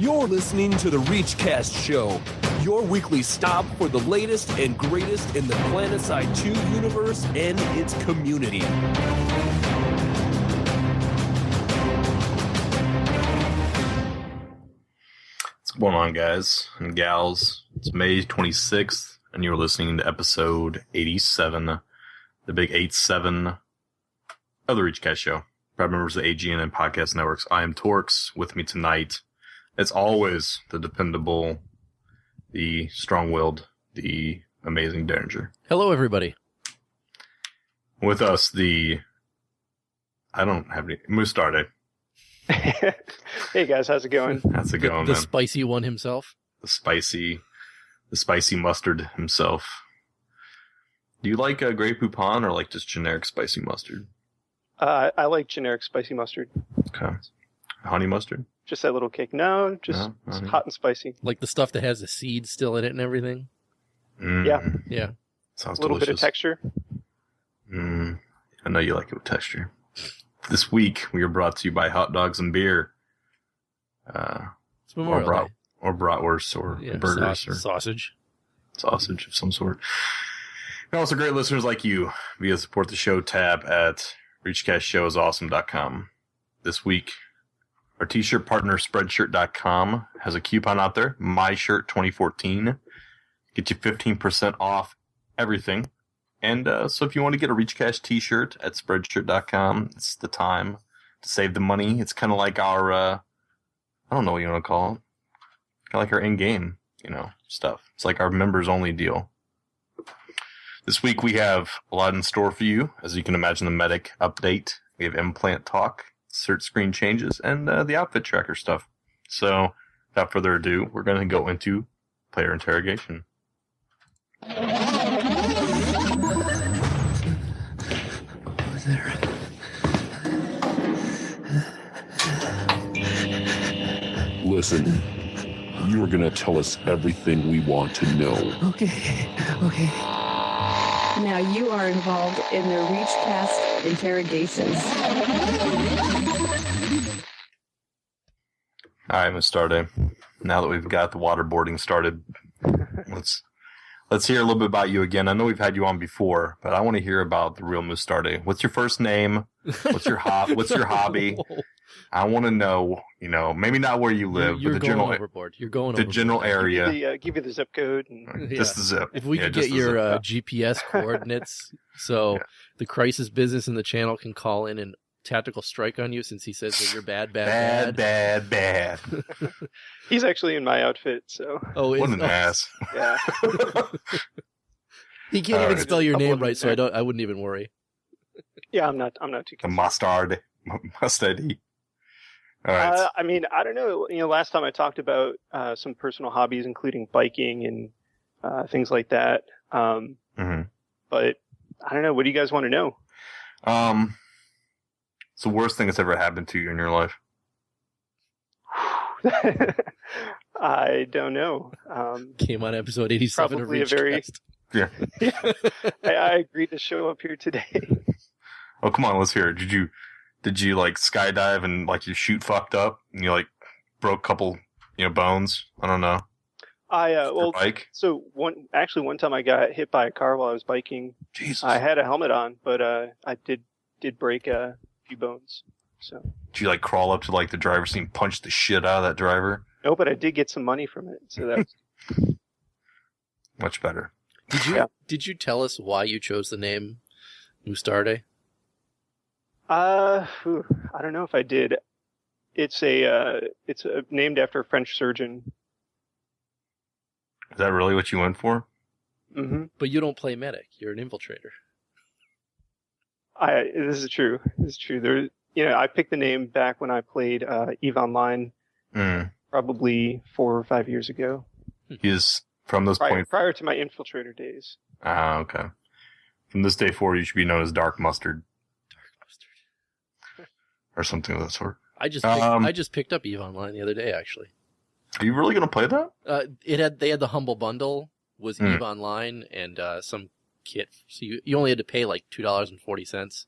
You're listening to the ReachCast show, your weekly stop for the latest and greatest in the PlanetSide 2 universe and its community. What's going on, guys and gals? It's May 26th, and you're listening to episode 87, the big 87 of the ReachCast show. Proud members of the AGN and Podcast Networks. I am Torkz. With me tonight, as always, the dependable, the strong-willed, the amazing Deringer. Hello, everybody. With us, I don't have any, Mustarde. Hey guys, how's it going? How's it going, the man? spicy one himself. The spicy mustard himself. Do you like Grey Poupon or like just generic spicy mustard? I like generic spicy mustard. Okay. Honey mustard? Just that little kick. No, just hot and spicy. Like the stuff that has the seed still in it and everything. Yeah. Sounds a little delicious. bit of texture. I know you like it with texture. This week, we are brought to you by Hot Dogs and Beer. It's Memorial Day. Or bratwurst or burgers or sausage of some sort. And also great listeners like you via Support the Show tab at ReachCastShowIsAwesome.com. This week, our t-shirt partner, Spreadshirt.com, has a coupon out there, MyShirt2014. Get you 15% off everything. And so if you want to get a ReachCast t-shirt at Spreadshirt.com, it's the time to save the money. It's kind of like our, I don't know what you want to call it. Kind of like our in-game, stuff. It's like our members-only deal. This week we have a lot in store for you. As you can imagine, the medic update. We have implant talk, cert screen changes, and the outfit tracker stuff. So, without further ado, we're going to go into player interrogation. there. Listen, you are going to tell us everything we want to know. Okay. Now you are involved in the ReachCast interrogations. All right, Mustarde. Now that we've got the waterboarding started, let's hear a little bit about you again. I know we've had you on before, but I want to hear about the real Mustarde. What's your first name? What's your hobby? I want to know, maybe not where you live, You're but the going general overboard. You're going the overboard. general area. Give you the zip code. And... Just the zip. If we could get your GPS coordinates, so the crisis business in the channel can call in and tactical strike on you, since he says that you're bad. Bad. He's actually in my outfit, so. Oh, what an ass. Yeah. He can't even spell your name right, so I wouldn't even worry. Yeah, I'm not too concerned. Mustarde. All right. I don't know. Last time I talked about some personal hobbies, including biking and things like that. But I don't know. What do you guys want to know? It's the worst thing that's ever happened to you in your life. I don't know. Came on episode 87 of ReachCast. Yeah. I agreed to show up here today. Oh, come on, let's hear it. Did you like skydive and like your chute fucked up and you like broke a couple, bones? I don't know. Bike? So one time I got hit by a car while I was biking. Jesus. I had a helmet on, but I did break a few bones. So. Did you like crawl up to like the driver's seat and punch the shit out of that driver? No, but I did get some money from it, so that was much better. Did you tell us why you chose the name Mustarde? I don't know if I did. It's named after a French surgeon. Is that really what you went for? Mm-hmm. But you don't play medic. You're an infiltrator. This is true. There, I picked the name back when I played EVE Online, probably 4 or 5 years ago. He's from those points prior to my infiltrator days. Ah, okay. From this day forward, you should be known as Dark Mustard. Or something of that sort. I just picked up EVE Online the other day, actually. Are you really going to play that? They had the Humble Bundle, was EVE Online, and some kit. So you only had to pay like $2.40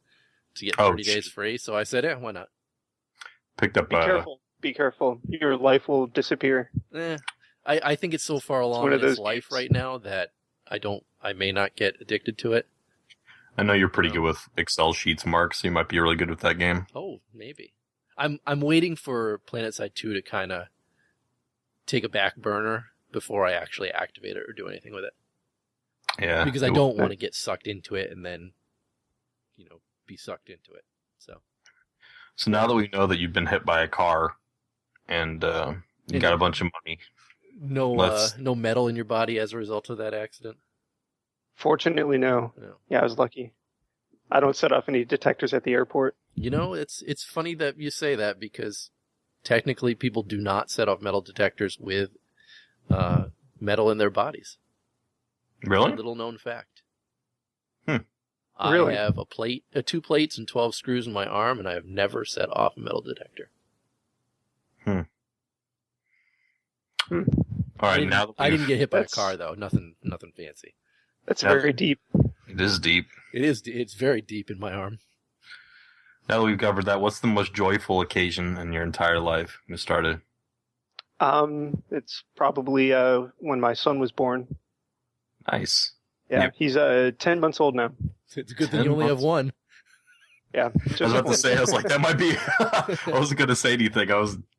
to get 30 days free. So I said, why not? Picked up. Be careful. be careful. Your life will disappear. I think it's so far along one in of its those life games. right now that I may not get addicted to it. I know you're pretty good with Excel sheets, Mark, so you might be really good with that game. Oh, maybe. I'm waiting for PlanetSide 2 to kind of take a back burner before I actually activate it or do anything with it. Yeah. Because I don't want to get sucked into it and then, be sucked into it. So now that we know that you've been hit by a car and you got a bunch of money. No metal in your body as a result of that accident? Fortunately, no. Yeah, I was lucky. I don't set off any detectors at the airport. It's funny that you say that because technically people do not set off metal detectors with metal in their bodies. Really? A little known fact. Really? I have 2 plates and 12 screws in my arm, and I have never set off a metal detector. All right, I didn't get hit by a That's- car though. Nothing fancy. That's Yeah. very deep. it is deep. It's very deep in my arm. Now that we've covered that, what's the most joyful occasion in your entire life, Mustarde? It's probably when my son was born. Nice. Yeah, Yep. he's 10 months old now. It's a good thing 10 you only have months. one. Yeah, I was about to say, I was like, that might be. I wasn't going to say anything.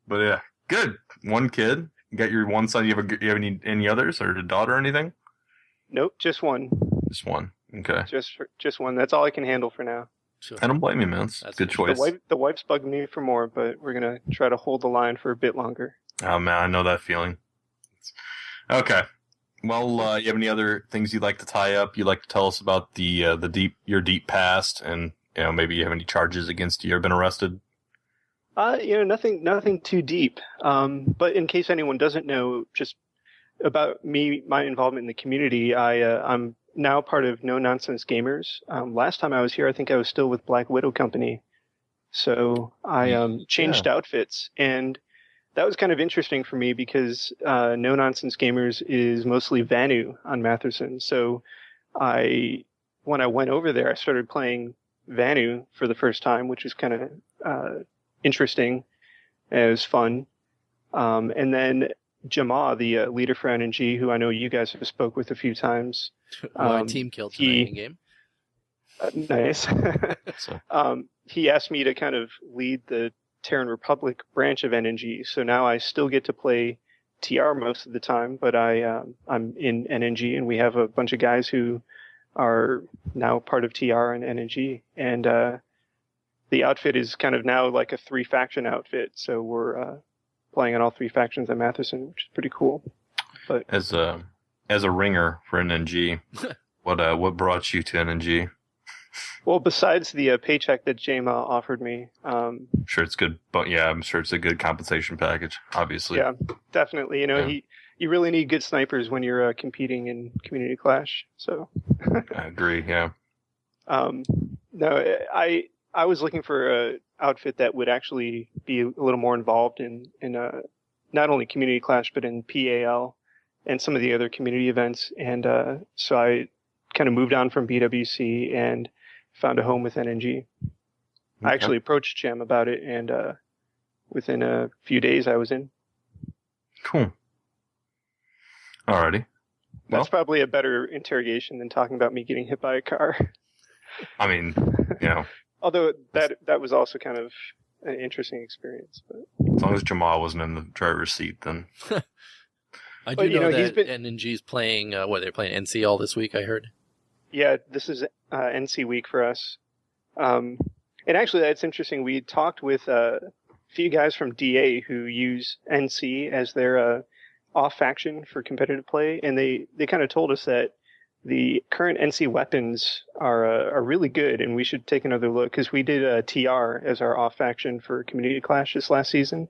But yeah, good. One kid. You got your one son. You have any others or a daughter or anything? Nope, just one. Just one. Okay. Just one. That's all I can handle for now. So, I don't blame you, man. It's a That's good good. choice. The wife's bugged me for more, but we're gonna try to hold the line for a bit longer. Oh man, I know that feeling. Okay. Well, you have any other things you'd like to tie up? You'd like to tell us about your deep past, and maybe you have any charges against you? You ever been arrested? Nothing too deep. But in case anyone doesn't know, just about me, my involvement in the community, I'm now part of No Nonsense Gamers. Last time I was here, I think I was still with Black Widow Company, so I changed outfits, and that was kind of interesting for me because No Nonsense Gamers is mostly Vanu on Matherson. So when I went over there, I started playing Vanu for the first time, which was kind of interesting. It was fun. And then Jamal, the leader for NNG, who I know you guys have spoke with a few times. my team killed tonight in game. Nice. So, He asked me to kind of lead the Terran Republic branch of NNG, so now I still get to play TR most of the time, but I'm in NNG, and we have a bunch of guys who are now part of TR and NNG, and the outfit is kind of now like a 3-faction outfit, so we're playing on all 3 factions at Matherson, which is pretty cool. But as a ringer for NNG, what brought you to NNG? well, besides the paycheck that JMA offered me, I'm sure it's good, but yeah, I'm sure it's a good compensation package. Obviously, yeah, definitely. You really need good snipers when you're competing in Community Clash. So I agree. Yeah. No, I was looking for a outfit that would actually be a little more involved in not only Community Clash but in PAL and some of the other community events. And so I kind of moved on from BWC and found a home with NNG. I actually approached Jim about it, and within a few days I was in. Cool. Alrighty. That's probably a better interrogation than talking about me getting hit by a car. I mean, Although that was also kind of an interesting experience. But as long as Jamal wasn't in the driver's seat, then I do But, know he's that been- NNG's playing, they're playing NC all this week, I heard. yeah, this is NC week for us. And actually, that's interesting. We talked with a few guys from DA who use NC as their off faction for competitive play, and they kind of told us that the current NC weapons are really good, and we should take another look because we did TR as our off faction for Community Clash this last season,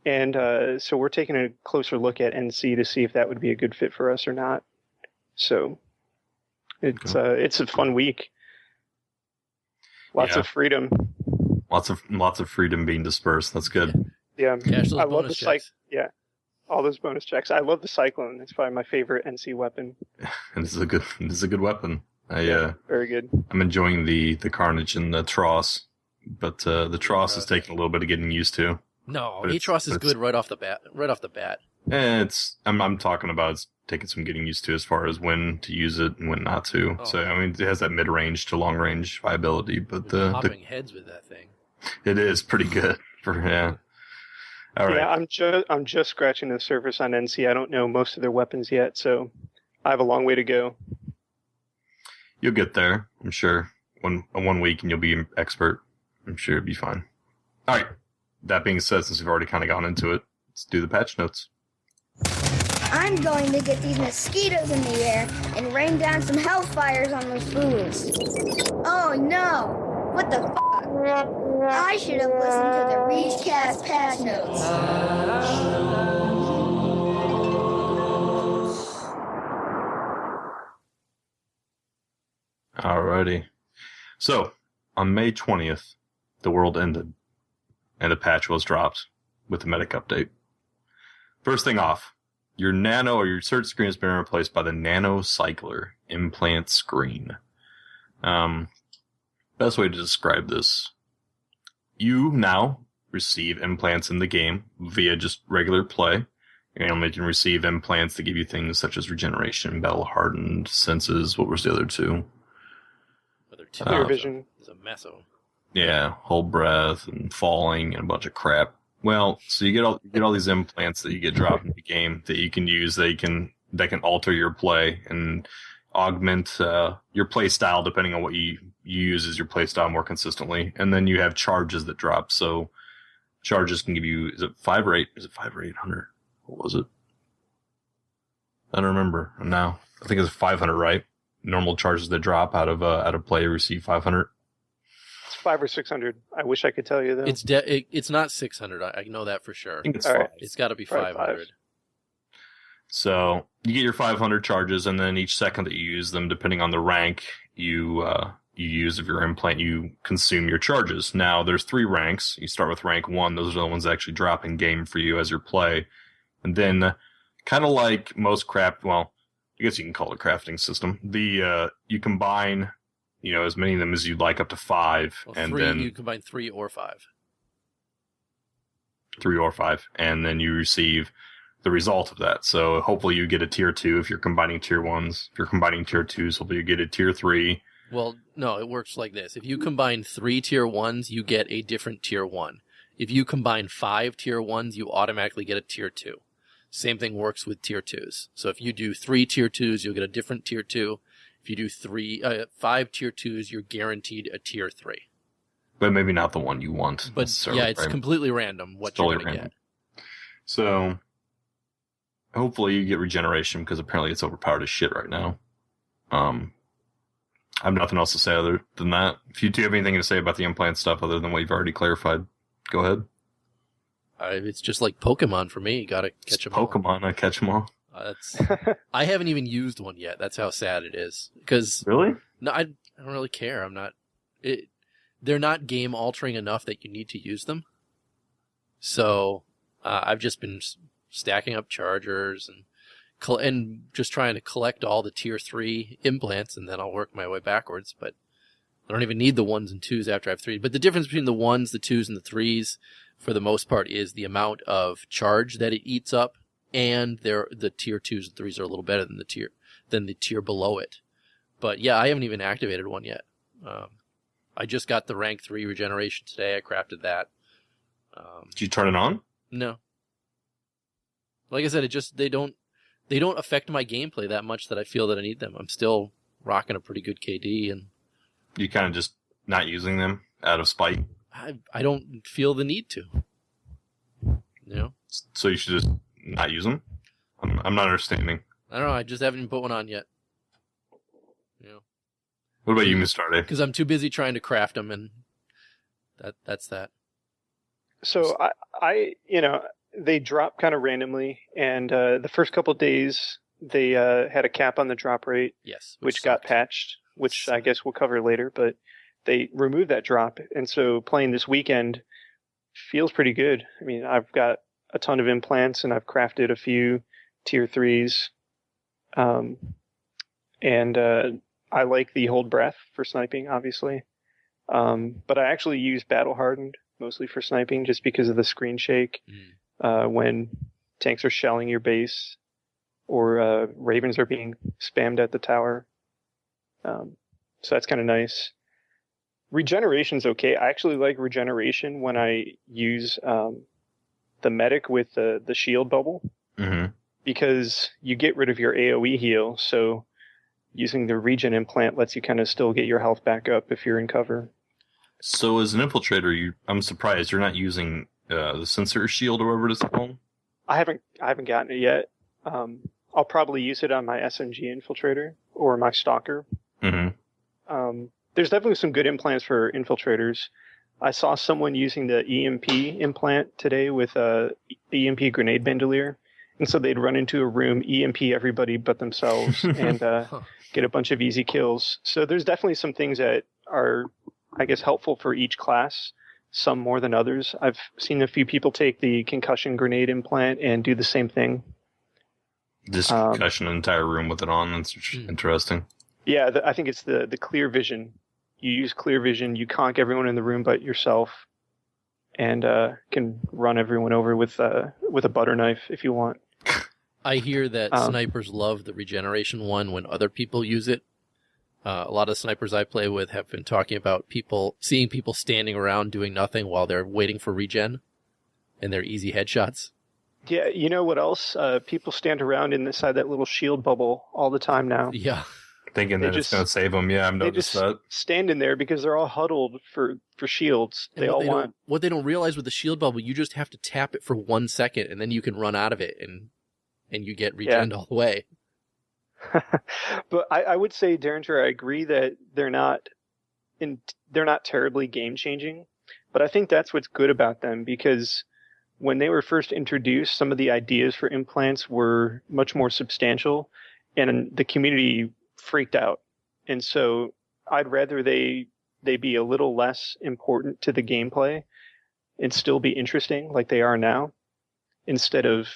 and so we're taking a closer look at NC to see if that would be a good fit for us or not. So it's a fun week. Lots of freedom. lots of freedom being dispersed. That's good. Yeah, Cash those I love the bonus checks. Yeah, all those bonus checks. I love the Cyclone. It's probably my favorite NC weapon. And this is a good weapon. Very good. I'm enjoying the Carnage and the Tross, but the Tross is taking a little bit of getting used to. No, But Atros is good right off the bat. I'm talking about it's taking some getting used to as far as when to use it and when not to. Oh. So I mean, it has that mid-range to long-range viability, but Hopping heads with that thing. it is pretty good for All right. Yeah, I'm just scratching the surface on NC. I don't know most of their weapons yet, so I have a long way to go. You'll get there, I'm sure. One week and you'll be an expert. I'm sure it'll be fine. All right. That being said, since we've already kind of gone into it, let's do the patch notes. I'm going to get these mosquitoes in the air and rain down some hellfires on those fools. Oh no! What the fuck? I should have listened to the ReachCast patch notes. Alrighty. So, on May 20th, the world ended, and the patch was dropped with the medic update. First thing off, your nano or your search screen has been replaced by the Nano Cycler Implant screen. Best way to describe this. You now receive implants in the game via just regular play. And you can receive implants that give you things such as regeneration, battle hardened, senses. What was the other two? Clear vision. It's a mess of them. Yeah, hold breath and falling and a bunch of crap. Well, so you get all these implants that you get dropped in the game that you can use. That can alter your play and augment your play style depending on what you use as your play style more consistently. And then you have charges that drop. So charges can give you, is it 5 or 8? Is it 5 or 800? What was it? I don't remember now. I think it's 500, right? Normal charges that drop out of play receive 500. It's 500 or 600. I wish I could tell you though. It's not 600. I know that for sure. I think it's All 5. right. It's got to be Probably 500. So you get your 500 charges, and then each second that you use them, depending on the rank you use of your implant, you consume your charges. Now there's 3 ranks. You start with rank 1. Those are the ones that actually drop in game for you as your play, and then kind of like most craft. Well, I guess you can call it a crafting system. You combine, as many of them as you'd like, up to 5, Well, and 3, then you combine 3 or 5. 3 or 5, and then you receive the result of that. So hopefully you get a tier 2 if you're combining tier 1s. If you're combining tier 2s, hopefully you get a tier 3. Well, no, it works like this. If you combine 3 tier 1s, you get a different tier 1. If you combine 5 tier 1s, you automatically get a tier 2. Same thing works with tier 2s. So if you do 3 tier 2s, you'll get a different tier 2. If you do 5 tier 2s, you're guaranteed a tier 3. But maybe not the one you want. But necessarily, yeah, it's right? completely random what It's you're totally going to random. get. So hopefully you get regeneration, because apparently it's overpowered as shit right now. I have nothing else to say other than that. If you do have anything to say about the implant stuff other than what you've already clarified, go ahead. It's just like Pokemon for me. You got to catch them all. Pokemon, I catch them all. I haven't even used one yet. That's how sad it is. Because Really? no, I don't really care. I'm not. They're not game altering enough that you need to use them. So I've just been stacking up chargers and just trying to collect all the tier 3 implants, and then I'll work my way backwards. But I don't even need the 1s and 2s after I have 3. But the difference between the 1s, the 2s, and the 3s, for the most part, is the amount of charge that it eats up, and the tier 2s and 3s are a little better than the tier below it. But yeah, I haven't even activated one yet. I just got the rank 3 regeneration today. I crafted that. Did you turn it on? No. Like I said, they don't affect my gameplay that much that I feel that I need them. I'm still rocking a pretty good KD, and You kind of just not using them out of spite? I don't feel the need to. So you should just not use them? I'm not understanding. I don't know. I just haven't even put one on yet. What about you, Mustarde? Because I'm too busy trying to craft them, and that's that. So I they drop kind of randomly, and the first couple of days they had a cap on the drop rate, Yes. which got sucked. patched, which I guess we'll cover later. But they removed that drop, and so playing this weekend feels pretty good. I mean, I've got a ton of implants, and I've crafted a few tier 3s, and I like the hold breath for sniping, obviously. But I actually use battle hardened mostly for sniping, just because of the screen shake when tanks are shelling your base or ravens are being spammed at the tower. So that's kind of nice. Regeneration's okay. I actually like regeneration when I use the medic with the shield bubble, because you get rid of your AoE heal, so using the regen implant lets you kind of still get your health back up if you're in cover. So as an infiltrator, I'm surprised you're not using the sensor shield or whatever it is called. I haven't gotten it yet. I'll probably use it on my SMG infiltrator or my stalker. There's definitely some good implants for infiltrators. I saw someone using the EMP implant today with a EMP grenade bandolier. And so they'd run into a room, EMP everybody but themselves, and get a bunch of easy kills. So there's definitely some things that are, I guess, helpful for each class, some more than others. I've seen a few people take the concussion grenade implant and do the same thing. Just concussion an entire room with it on. That's interesting. Yeah, I think it's the clear vision. You use clear vision, you conk everyone in the room but yourself, and can run everyone over with a butter knife if you want. I hear that snipers love the regeneration one when other people use it. A lot of snipers I play with have been talking about seeing people standing around doing nothing while they're waiting for regen, and they're easy headshots. Yeah, you know what else? People stand around inside that little shield bubble all the time now. Yeah. Thinking that it's going to save them. Yeah, I've noticed that. They just stand in there because they're all huddled for shields. What they don't realize with the shield bubble, you just have to tap it for 1 second, and then you can run out of it, and you get regened all the way. But I would say, Deringer, I agree that they're not terribly game-changing, but I think that's what's good about them, because when they were first introduced, some of the ideas for implants were much more substantial, and the community freaked out. And so I'd rather they be a little less important to the gameplay and still be interesting like they are now, instead of,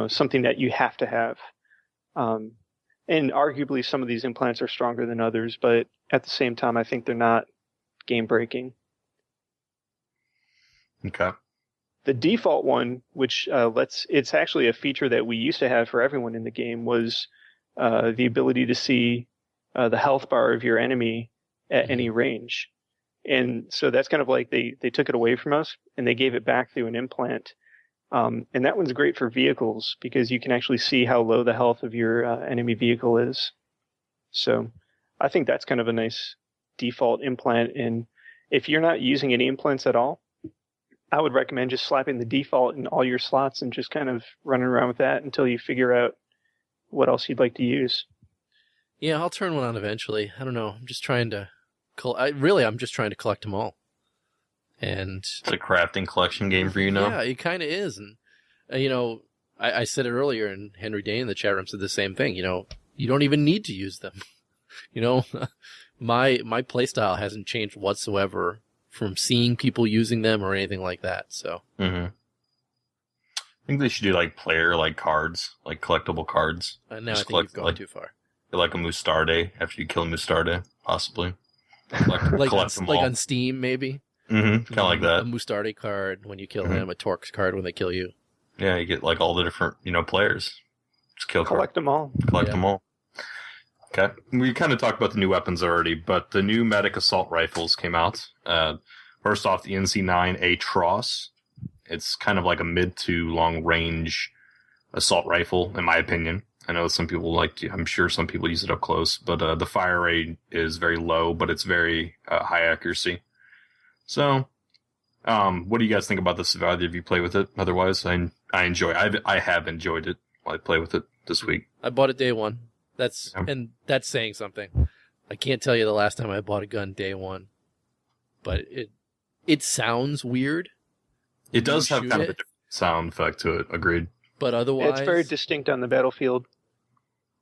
something that you have to have. And arguably some of these implants are stronger than others, but at the same time, I think they're not game breaking. Okay. The default one, which it's actually a feature that we used to have for everyone in the game, was the ability to see the health bar of your enemy at any range. And so that's kind of like they took it away from us and they gave it back through an implant. And that one's great for vehicles because you can actually see how low the health of your enemy vehicle is. So I think that's kind of a nice default implant. And if you're not using any implants at all, I would recommend just slapping the default in all your slots and just kind of running around with that until you figure out what else you'd like to use. Yeah, I'll turn one on eventually. I don't know. I'm just trying to I'm just trying to collect them all. And it's a crafting collection game for you now. Yeah, it kind of is. And I said it earlier, and Henry Day in the chat room said the same thing. You don't even need to use them. My playstyle hasn't changed whatsoever from seeing people using them or anything like that. So I think they should do player cards, collectible cards. Now I think you've gone too far. Like a Mustarde after you kill Mustarde, possibly. Like on Steam, maybe. Kind of like that. A Mustarde card when you kill him, a Torkz card when they kill you. Yeah, you get all the different players. Just collect them all. Collect them all. Okay, we kind of talked about the new weapons already, but the new medic assault rifles came out. First off, the NC9 Auraxis. It's kind of like a mid to long range assault rifle, in my opinion. I know some people I'm sure some people use it up close, but the fire rate is very low, but it's very high accuracy. So, what do you guys think about this? Have either of you play with it? Otherwise, I have enjoyed it while I play with it this week. I bought it day one. And that's saying something. I can't tell you the last time I bought a gun day one, but it sounds weird. It does have kind of a different sound effect to it. Agreed. But otherwise, it's very distinct on the battlefield.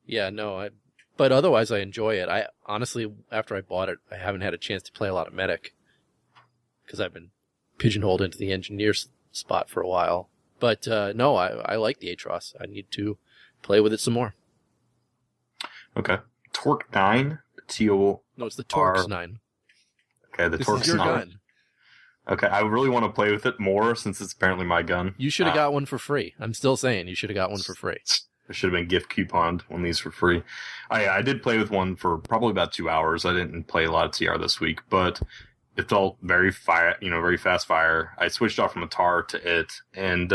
Yeah, no, but otherwise I enjoy it. I honestly, after I bought it, I haven't had a chance to play a lot of medic because I've been pigeonholed into the engineer spot for a while. But no, I like the Auraxis. I need to play with it some more. Okay. Torque 9, T-O... No, it's the Torkz 9. Okay, the Torkz 9. Okay, I really want to play with it more since it's apparently my gun. You should have got one for free. I'm still saying you should have got one for free. I should have been gift couponed on these for free. I did play with one for probably about 2 hours. I didn't play a lot of TR this week, but it felt very very fast fire. I switched off from a TAR to it, and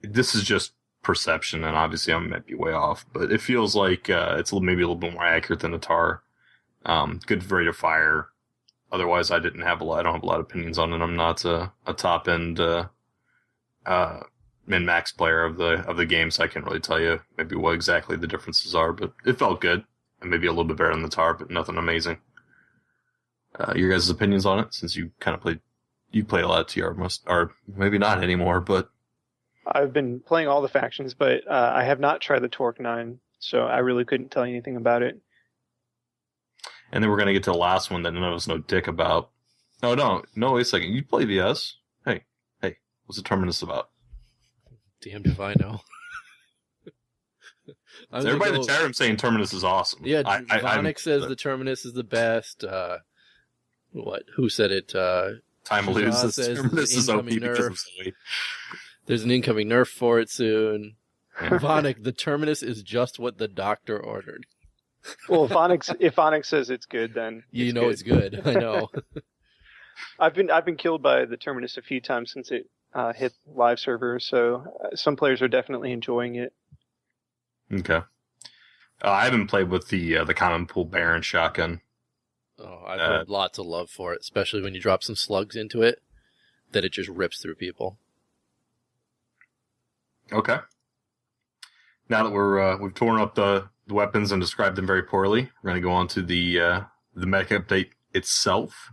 this is just perception, and obviously I might be way off, but it feels like it's maybe a little bit more accurate than a TAR. Good rate of fire. Otherwise, I don't have a lot of opinions on it. I'm not a top end min-max player of the game, so I can't really tell you maybe what exactly the differences are, but it felt good, and maybe a little bit better than the TAR, but nothing amazing. Your guys' opinions on it, since you kind of played a lot of TR, or maybe not anymore, but... I've been playing all the factions, but I have not tried the Torque 9, so I really couldn't tell you anything about it. And then we're going to get to the last one that none of us know dick about. No, wait a second. You play VS? Hey, what's the Terminus about? Damned if I know. Everybody in the chat room saying Terminus is awesome. Yeah, Vonic says the Terminus is the best. Who said it? Time loses. Terminus is OP because of Zoe. There's an incoming nerf for it soon. Vonic, the Terminus is just what the doctor ordered. Well, if Vonic says it's good, then it's good. I know. I've been killed by the Terminus a few times since it hit live server, so some players are definitely enjoying it. Okay. I haven't played with the common pool Baron shotgun. Oh, I've heard lots of love for it, especially when you drop some slugs into it, that it just rips through people. Okay. Now that we've torn up the weapons and described them very poorly, we're going to go on to the medic update itself.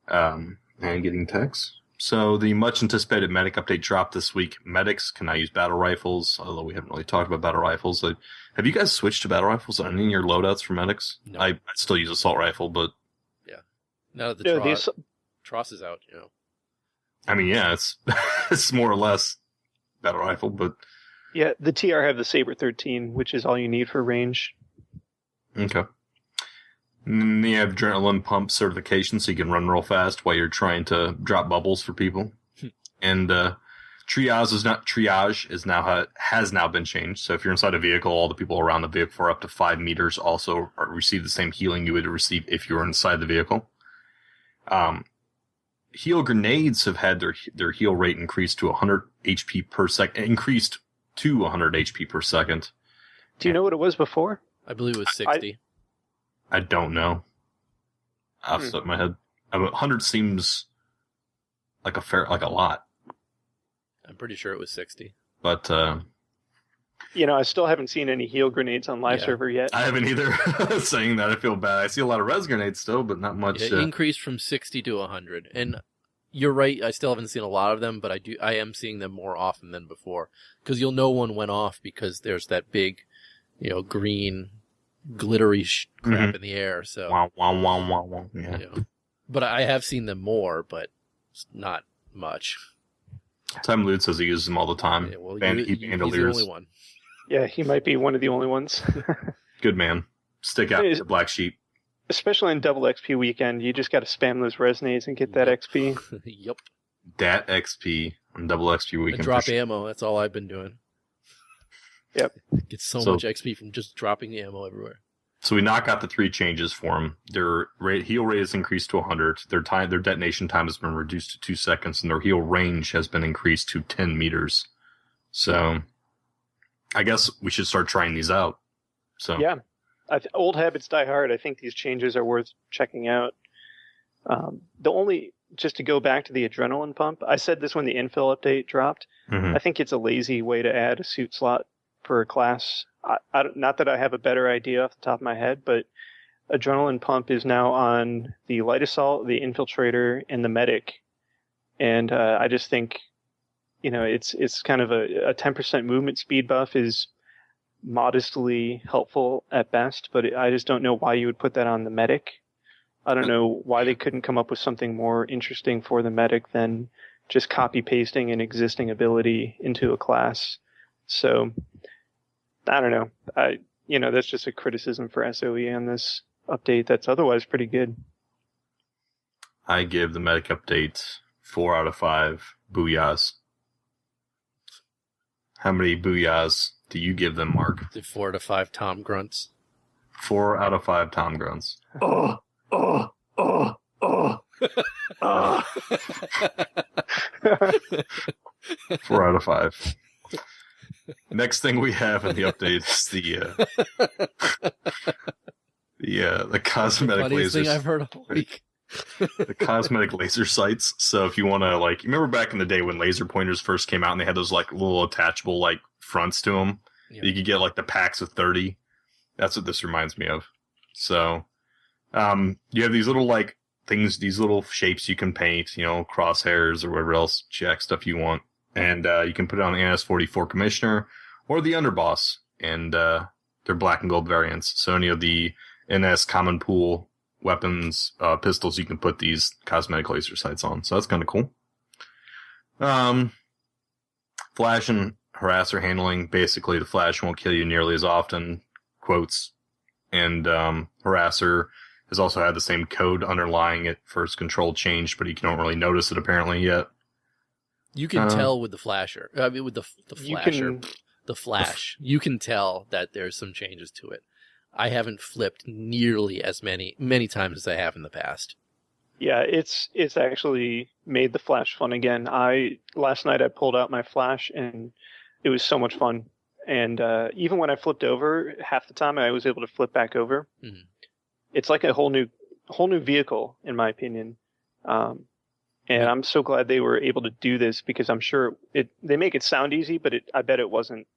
And getting text. So the much anticipated medic update dropped this week. Medics can now use battle rifles, although we haven't really talked about battle rifles. Have you guys switched to battle rifles on any of your loadouts for medics? No. I still use assault rifle, but yeah, now that the Tross is out, I mean, yeah, it's more or less battle rifle, but yeah, the TR have the Saber 13, which is all you need for range. Okay. And you have adrenaline pump certification, so you can run real fast while you're trying to drop bubbles for people. And triage has now been changed. So if you're inside a vehicle, all the people around the vehicle for up to 5 meters also receive the same healing you would receive if you were inside the vehicle. Heal grenades have had their heal rate increased to 100 HP per second. Increased to 100 HP per second. Do you know what it was before? I believe it was 60. I don't know. Off the top of my head. 100 seems like a lot. I'm pretty sure it was 60. But, I still haven't seen any heal grenades on live server yet. I haven't either. Saying that, I feel bad. I see a lot of res grenades still, but not much. It increased from 60 to 100. And you're right, I still haven't seen a lot of them, but I am seeing them more often than before. Because you'll know one went off because there's that big, green, glittery crap in the air. So, wow. Yeah. But I have seen them more, but not much. Time Loot says he uses them all the time. Yeah, well, Bandoliers. he's the only one. Yeah, he might be one of the only ones. Good man. Stick out the black sheep. Especially in double XP weekend, you just got to spam those resonates and get that XP. Yep. Dat XP on double XP weekend. And drop ammo. That's all I've been doing. Yep. Get so much XP from just dropping the ammo everywhere. So we knock out the 3 changes for them. Their heal rate is increased to 100. Their detonation time has been reduced to 2 seconds, and their heal range has been increased to 10 meters. So I guess we should start trying these out. So yeah, old habits die hard. I think these changes are worth checking out. Just to go back to the adrenaline pump, I said this when the infill update dropped. Mm-hmm. I think it's a lazy way to add a suit slot for a class. Not that I have a better idea off the top of my head, but adrenaline pump is now on the light assault, the infiltrator, and the medic. And I just think, it's kind of a 10% movement speed buff is modestly helpful at best, but I just don't know why you would put that on the medic. I don't know why they couldn't come up with something more interesting for the medic than just copy pasting an existing ability into a class. So I don't know. That's just a criticism for SOE on this update that's otherwise pretty good. I give the medic update 4 out of 5 booyahs. How many booyahs do you give them, Mark? The 4 to 5 Tom grunts. 4 out of 5 Tom grunts. Oh. 4 out of 5. Next thing we have in the update is the cosmetic Funniest thing lasers. I've heard all week. The cosmetic laser sights. So if you want to, like, you remember back in the day when laser pointers first came out and they had those like little attachable like fronts to them? Yeah. You could get like the packs of 30. That's what this reminds me of. So, you have these little like things, these little shapes you can paint, you know, crosshairs or whatever else jack stuff you want. And you can put it on the NS-44 Commissioner or the Underboss. And they're black and gold variants. So any of the NS Common Pool weapons, pistols, you can put these cosmetic laser sights on. So that's kind of cool. Flash and harasser handling. Basically, the Flash won't kill you nearly as often. Quotes. And harasser has also had the same code underlying it for its control changed, but you don't really notice it apparently yet. You can tell with the flasher. I mean, with the flasher, the flash. You can tell that there's some changes to it. I haven't flipped nearly as many times as I have in the past. Yeah, it's actually made the Flash fun again. Last night I pulled out my Flash and it was so much fun. And even when I flipped over, half the time I was able to flip back over. Mm-hmm. It's like a whole new vehicle, in my opinion. And I'm so glad they were able to do this because I'm sure they make it sound easy, but I bet it wasn't.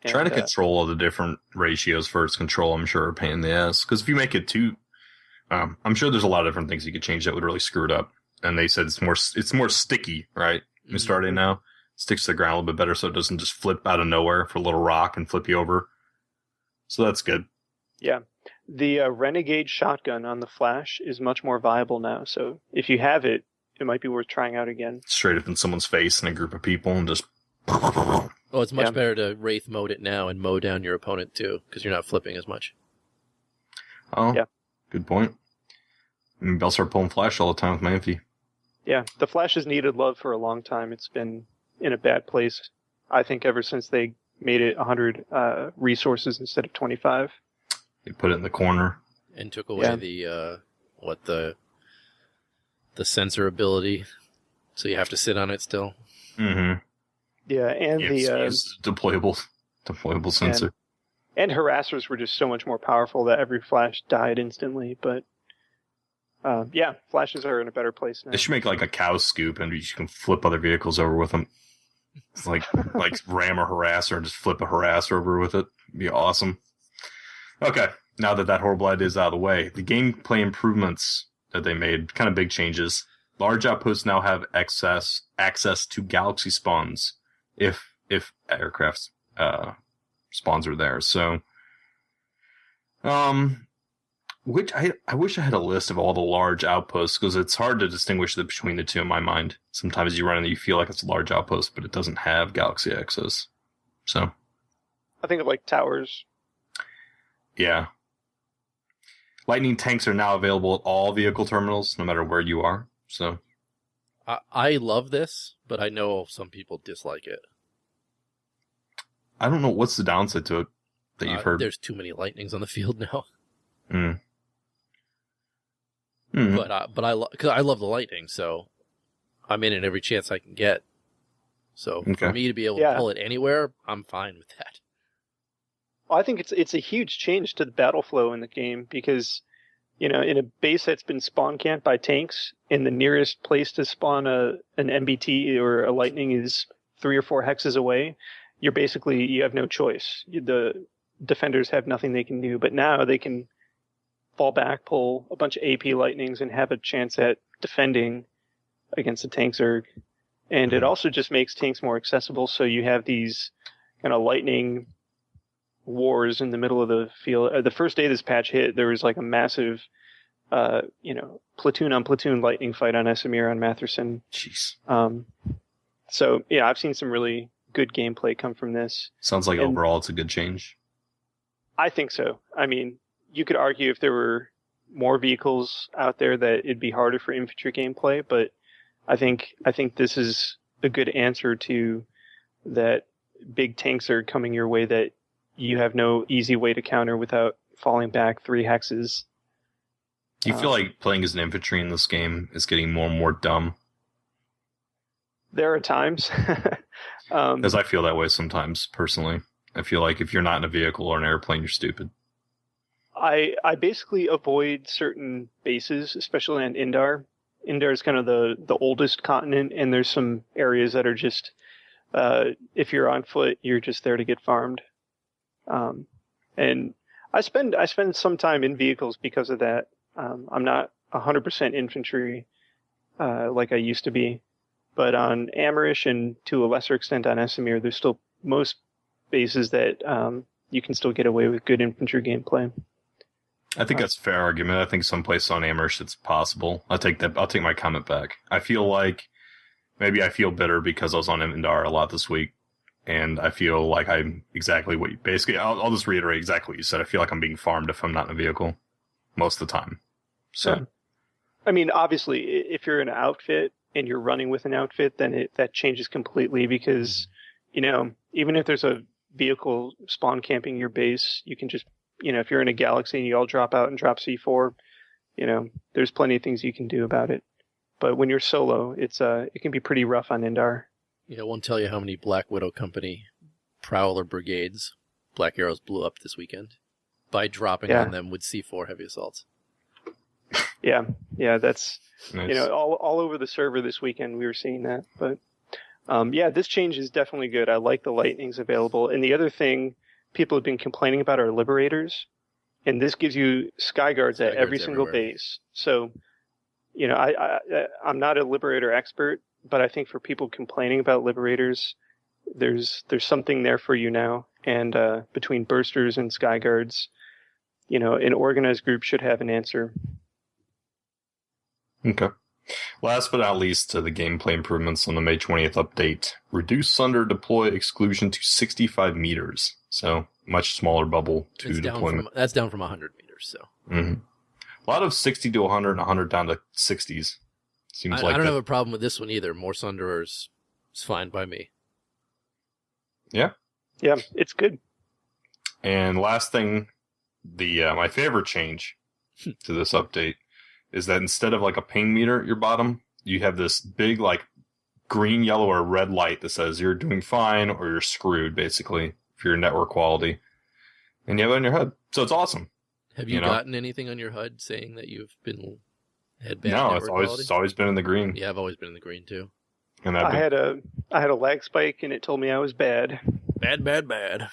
And, trying to control all the different ratios for its control, I'm sure, are a pain in the ass. Because if you make it too, I'm sure there's a lot of different things you could change that would really screw it up. And they said it's more sticky, right? Mustarde now sticks to the ground a little bit better, so it doesn't just flip out of nowhere for a little rock and flip you over. So that's good. Yeah, the Renegade shotgun on the Flash is much more viable now. So if you have it, it might be worth trying out again. Straight up in someone's face in a group of people and just. Oh, it's much better to Wraith mode it now and mow down your opponent too, because you're not flipping as much. Oh, yeah. Good point. Maybe I'll start pulling Flash all the time with my Infi. Yeah, the Flash has needed love for a long time. It's been in a bad place, I think, ever since they made it 100 resources instead of 25. They put it in the corner. And took away the sensor ability, so you have to sit on it still. Mm-hmm. Yeah, and it's deployable sensor. And harassers were just so much more powerful that every Flash died instantly. But Flashes are in a better place now. They should make like a cow scoop, and you can flip other vehicles over with them. It's like ram a harasser and just flip a harasser over with it. It'd be awesome. Okay, now that horrible idea is out of the way, the gameplay improvements that they made, kind of big changes. Large outposts now have access to galaxy spawns if aircraft spawns are there. So, which I wish I had a list of all the large outposts, because it's hard to distinguish between the two in my mind. Sometimes you run and you feel like it's a large outpost, but it doesn't have galaxy access. So, I think of like towers. Yeah. Lightning tanks are now available at all vehicle terminals, no matter where you are. So, I love this, but I know some people dislike it. I don't know what's the downside to it that you've heard. There's too many lightnings on the field now. Mm. But I love the lightning, so I'm in it every chance I can get. So for me to be able to pull it anywhere, I'm fine with that. Well, I think it's a huge change to the battle flow in the game because, in a base that's been spawn camped by tanks, and the nearest place to spawn an MBT or a lightning is 3 or 4 hexes away, you have no choice. The defenders have nothing they can do, but now they can fall back, pull a bunch of AP lightnings, and have a chance at defending against a tank Zerg. And it also just makes tanks more accessible, so you have these kind of lightning wars in the middle of the field. The first day this patch hit, there was like a massive, platoon on platoon lightning fight on Esamir on Matherson. Jeez. So yeah, I've seen some really good gameplay come from this. Sounds like overall it's a good change. I think so. I mean, you could argue if there were more vehicles out there that it'd be harder for infantry gameplay, but I think this is a good answer to that. Big tanks are coming your way that you have no easy way to counter without falling back 3 hexes. Do you feel like playing as an infantry in this game is getting more and more dumb? There are times. As I feel that way sometimes, personally. I feel like if you're not in a vehicle or an airplane, you're stupid. I basically avoid certain bases, especially on Indar. Indar is kind of the oldest continent, and there's some areas that are just, if you're on foot, you're just there to get farmed. And I spend some time in vehicles because of that. I'm not 100% infantry like I used to be, but on Amerish and to a lesser extent on Esamir, there's still most bases that you can still get away with good infantry gameplay. I think that's a fair argument. I think some places on Amerish it's possible. I'll take my comment back. I feel like maybe I feel bitter because I was on Indar a lot this week, and I feel like I'm exactly what you basically. I'll just reiterate exactly what you said. I feel like I'm being farmed if I'm not in a vehicle most of the time. So, yeah. I mean, obviously, if you're in an outfit and you're running with an outfit, then that changes completely because, even if there's a vehicle spawn camping your base, you can just, if you're in a galaxy and you all drop out and drop C4, there's plenty of things you can do about it. But when you're solo, it can be pretty rough on Indar. I won't tell you how many Black Widow Company Prowler brigades Black Arrows blew up this weekend by dropping on them with C4 heavy assaults. Yeah, that's nice. all over the server this weekend we were seeing that. But this change is definitely good. I like the lightnings available. And the other thing people have been complaining about are liberators, and this gives you sky guards at every single base. So, I'm not a liberator expert, but I think for people complaining about liberators, there's something there for you now. And between bursters and sky guards, an organized group should have an answer. Okay. Last but not least, to the gameplay improvements on the May 20th update. Reduce Sunder deploy exclusion to 65 meters. So, much smaller bubble to deployment. That's down from 100 meters, so. Mm-hmm. A lot of 60 to 100 and 100 down to 60s. Seems like I don't have a problem with this one either. More Sunderers is fine by me. Yeah? Yeah, it's good. And last thing, my favorite change to this update is that instead of like a ping meter at your bottom, you have this big like green, yellow, or red light that says you're doing fine or you're screwed, basically, for your network quality. And you have it on your HUD. So it's awesome. Have you gotten anything on your HUD saying that you've had bad No, network quality? it's always been in the green. Yeah, I've always been in the green too. And I had a lag spike and it told me I was bad. Bad. Bad.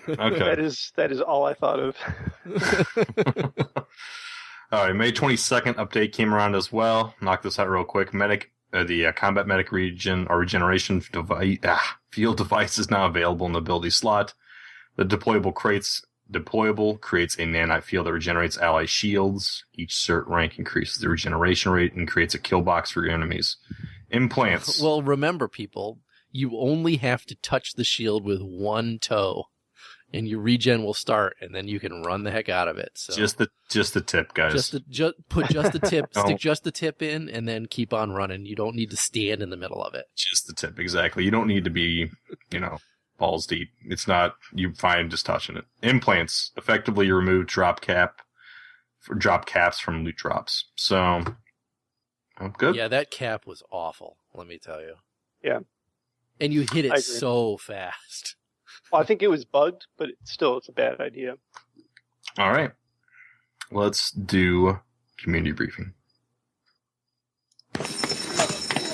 Okay. That is all I thought of. All right, May 22nd update came around as well. Knock this out real quick. The combat medic regeneration field device is now available in the ability slot. The deployable creates a nanite field that regenerates ally shields. Each cert rank increases the regeneration rate and creates a kill box for your enemies. Implants. Well, remember, people, you only have to touch the shield with one toe, and your regen will start, and then you can run the heck out of it. So just the tip, guys. Put just the tip, stick just the tip in, and then keep on running. You don't need to stand in the middle of it. Just the tip, exactly. You don't need to be, balls deep. It's not, you fine just touching it. Implants. Effectively, you remove drop caps from loot drops. So, good. Yeah, that cap was awful, let me tell you. Yeah. And you hit it so fast. Well, I think it was bugged, but it's a bad idea. All right. Let's do community briefing.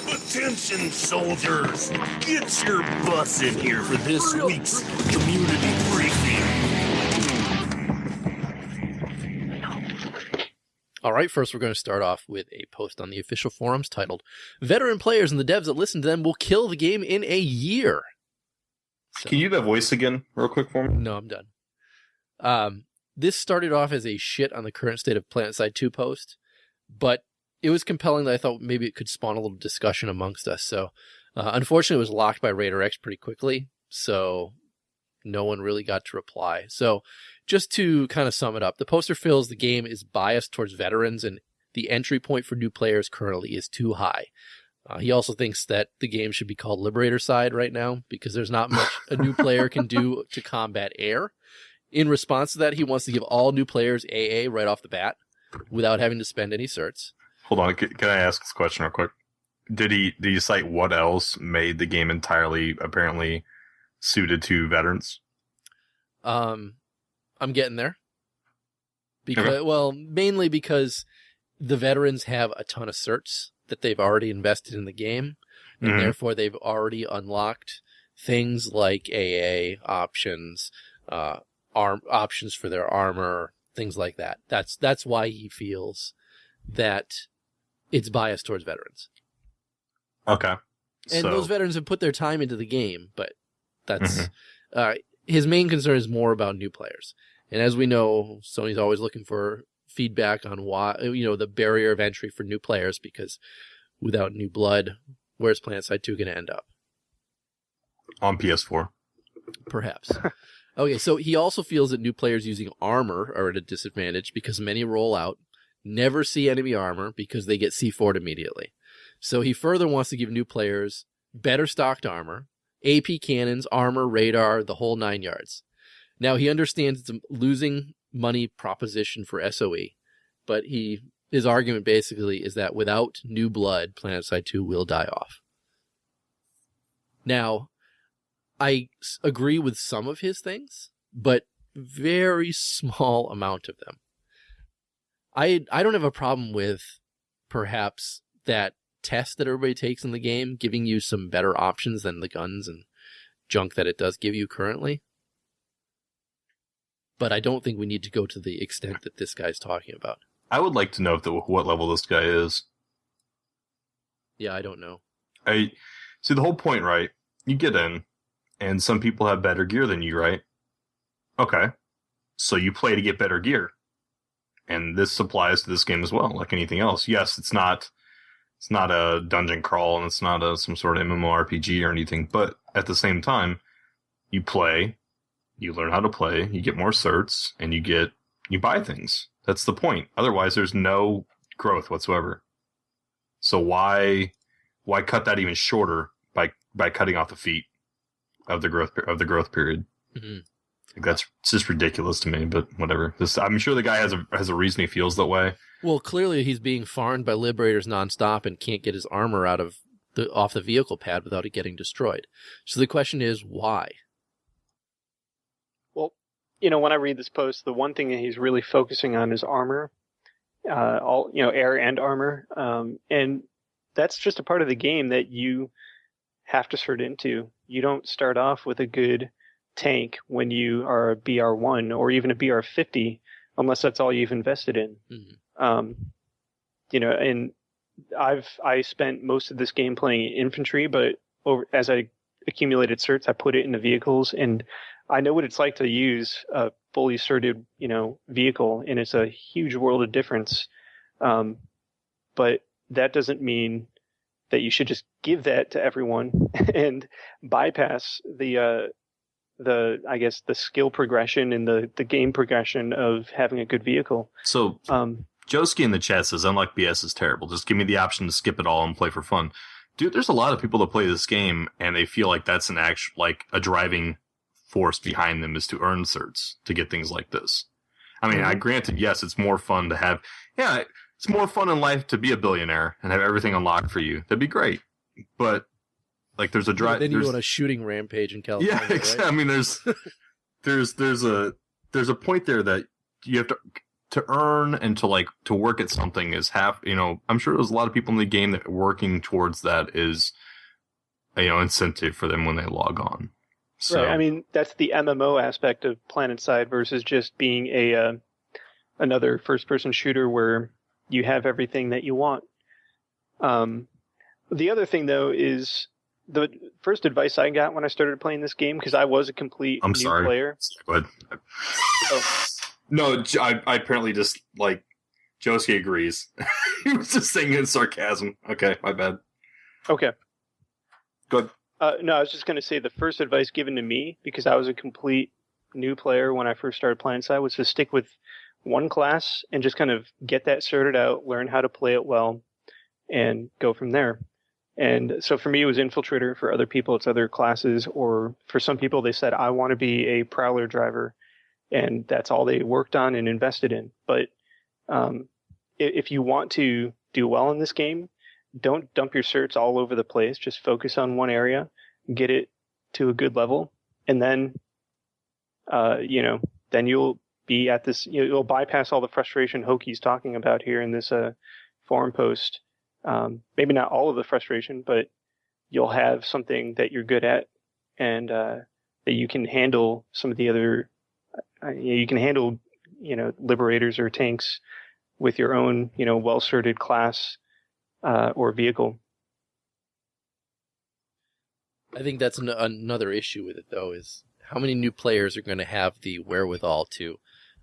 Attention, soldiers! Get your butts in here for this week's community briefing. All right, first we're going to start off with a post on the official forums titled, "Veteran players and the devs that listen to them will kill the game in a year." So, can you do that voice again real quick for me? No, I'm done. This started off as a shit on the current state of PlanetSide 2 post, but it was compelling that I thought maybe it could spawn a little discussion amongst us. So, unfortunately, it was locked by Raider X pretty quickly, so no one really got to reply. So, just to kind of sum it up, the poster feels the game is biased towards veterans and the entry point for new players currently is too high. He also thinks that the game should be called Liberator Side right now because there's not much a new player can do to combat air. In response to that, he wants to give all new players AA right off the bat without having to spend any certs. Hold on, can I ask this question real quick? Did he cite what else made the game entirely apparently suited to veterans? I'm getting there. Because Okay. Well, mainly because the veterans have a ton of certs that they've already invested in the game, and Mhm. therefore they've already unlocked things like AA options, options for their armor, things like that. That's why he feels that it's biased towards veterans. Okay. And those veterans have put their time into the game, but that's his main concern is more about new players. And as we know, Sony's always looking for feedback on why, the barrier of entry for new players, because without new blood, where's PlanetSide 2 going to end up? On PS4. Perhaps. Okay, so he also feels that new players using armor are at a disadvantage because many roll out, never see enemy armor because they get C4'd immediately. So he further wants to give new players better stocked armor, AP cannons, armor, radar, the whole 9 yards. Now, he understands it's a losing money proposition for SOE, but his argument basically is that without new blood, PlanetSide 2 will die off. Now, I agree with some of his things, but very small amount of them. I don't have a problem with perhaps that test that everybody takes in the game giving you some better options than the guns and junk that it does give you currently. But I don't think we need to go to the extent that this guy's talking about. I would like to know what level this guy is. Yeah, I don't know. See, the whole point, right? You get in, and some people have better gear than you, right? Okay. So you play to get better gear. And this applies to this game as well, like anything else. Yes, it's not a dungeon crawl, and it's not some sort of MMORPG or anything, but at the same time, you play, you learn how to play, you get more certs, and you buy things. That's the point. Otherwise, there's no growth whatsoever. So why cut that even shorter by cutting off the feet of the growth period? Mm-hmm. Like, that's just ridiculous to me, but whatever. I'm sure the guy has a reason he feels that way. Well, clearly he's being farmed by Liberators nonstop and can't get his armor off the vehicle pad without it getting destroyed. So the question is, why? Well, when I read this post, the one thing that he's really focusing on is armor, air and armor, and that's just a part of the game that you have to cert into. You don't start off with a good tank when you are a BR1 or even a BR50 unless that's all you've invested in. Mm-hmm. And I spent most of this game playing infantry, but as I accumulated certs, I put it in the vehicles, and I know what it's like to use a fully certed, vehicle, and it's a huge world of difference. But that doesn't mean that you should just give that to everyone and bypass the skill progression and the game progression of having a good vehicle. So, Joski in the chat says, unlike BS is terrible. Just give me the option to skip it all and play for fun. Dude, there's a lot of people that play this game and they feel like that's a driving force behind them is to earn certs to get things like this. I mean, I granted, yes, it's more fun to have, it's more fun in life to be a billionaire and have everything unlocked for you. That'd be great. But, like, there's a drive. Then you go on a shooting rampage in California. Yeah, exactly. Right? I mean, there's a point there that you have to earn and to work at something is half. I'm sure there's a lot of people in the game that working towards that is, incentive for them when they log on. So, right. I mean, that's the MMO aspect of PlanetSide versus just being another first-person shooter where you have everything that you want. The other thing, though, is the first advice I got when I started playing this game, because I was a complete new player. Go ahead. Oh. No, I apparently just, Josie agrees. He was just saying it in sarcasm. Okay, my bad. Okay. Go ahead. No, I was just going to say the first advice given to me, because I was a complete new player when I first started playing side was to stick with one class and just kind of get that sorted out, learn how to play it well, and go from there. And so for me, it was Infiltrator. For other people, it's other classes. Or for some people, they said, I want to be a Prowler driver. And that's all they worked on and invested in. But if you want to do well in this game, don't dump your certs all over the place. Just focus on one area, get it to a good level, and then, then you'll be at this. You'll bypass all the frustration Hoki's talking about here in this forum post. Maybe not all of the frustration, but you'll have something that you're good at, and that you can handle some of the other. You can handle, liberators or tanks with your own, well-sorted class or vehicle. I think that's another issue with it, though, is how many new players are going to have the wherewithal to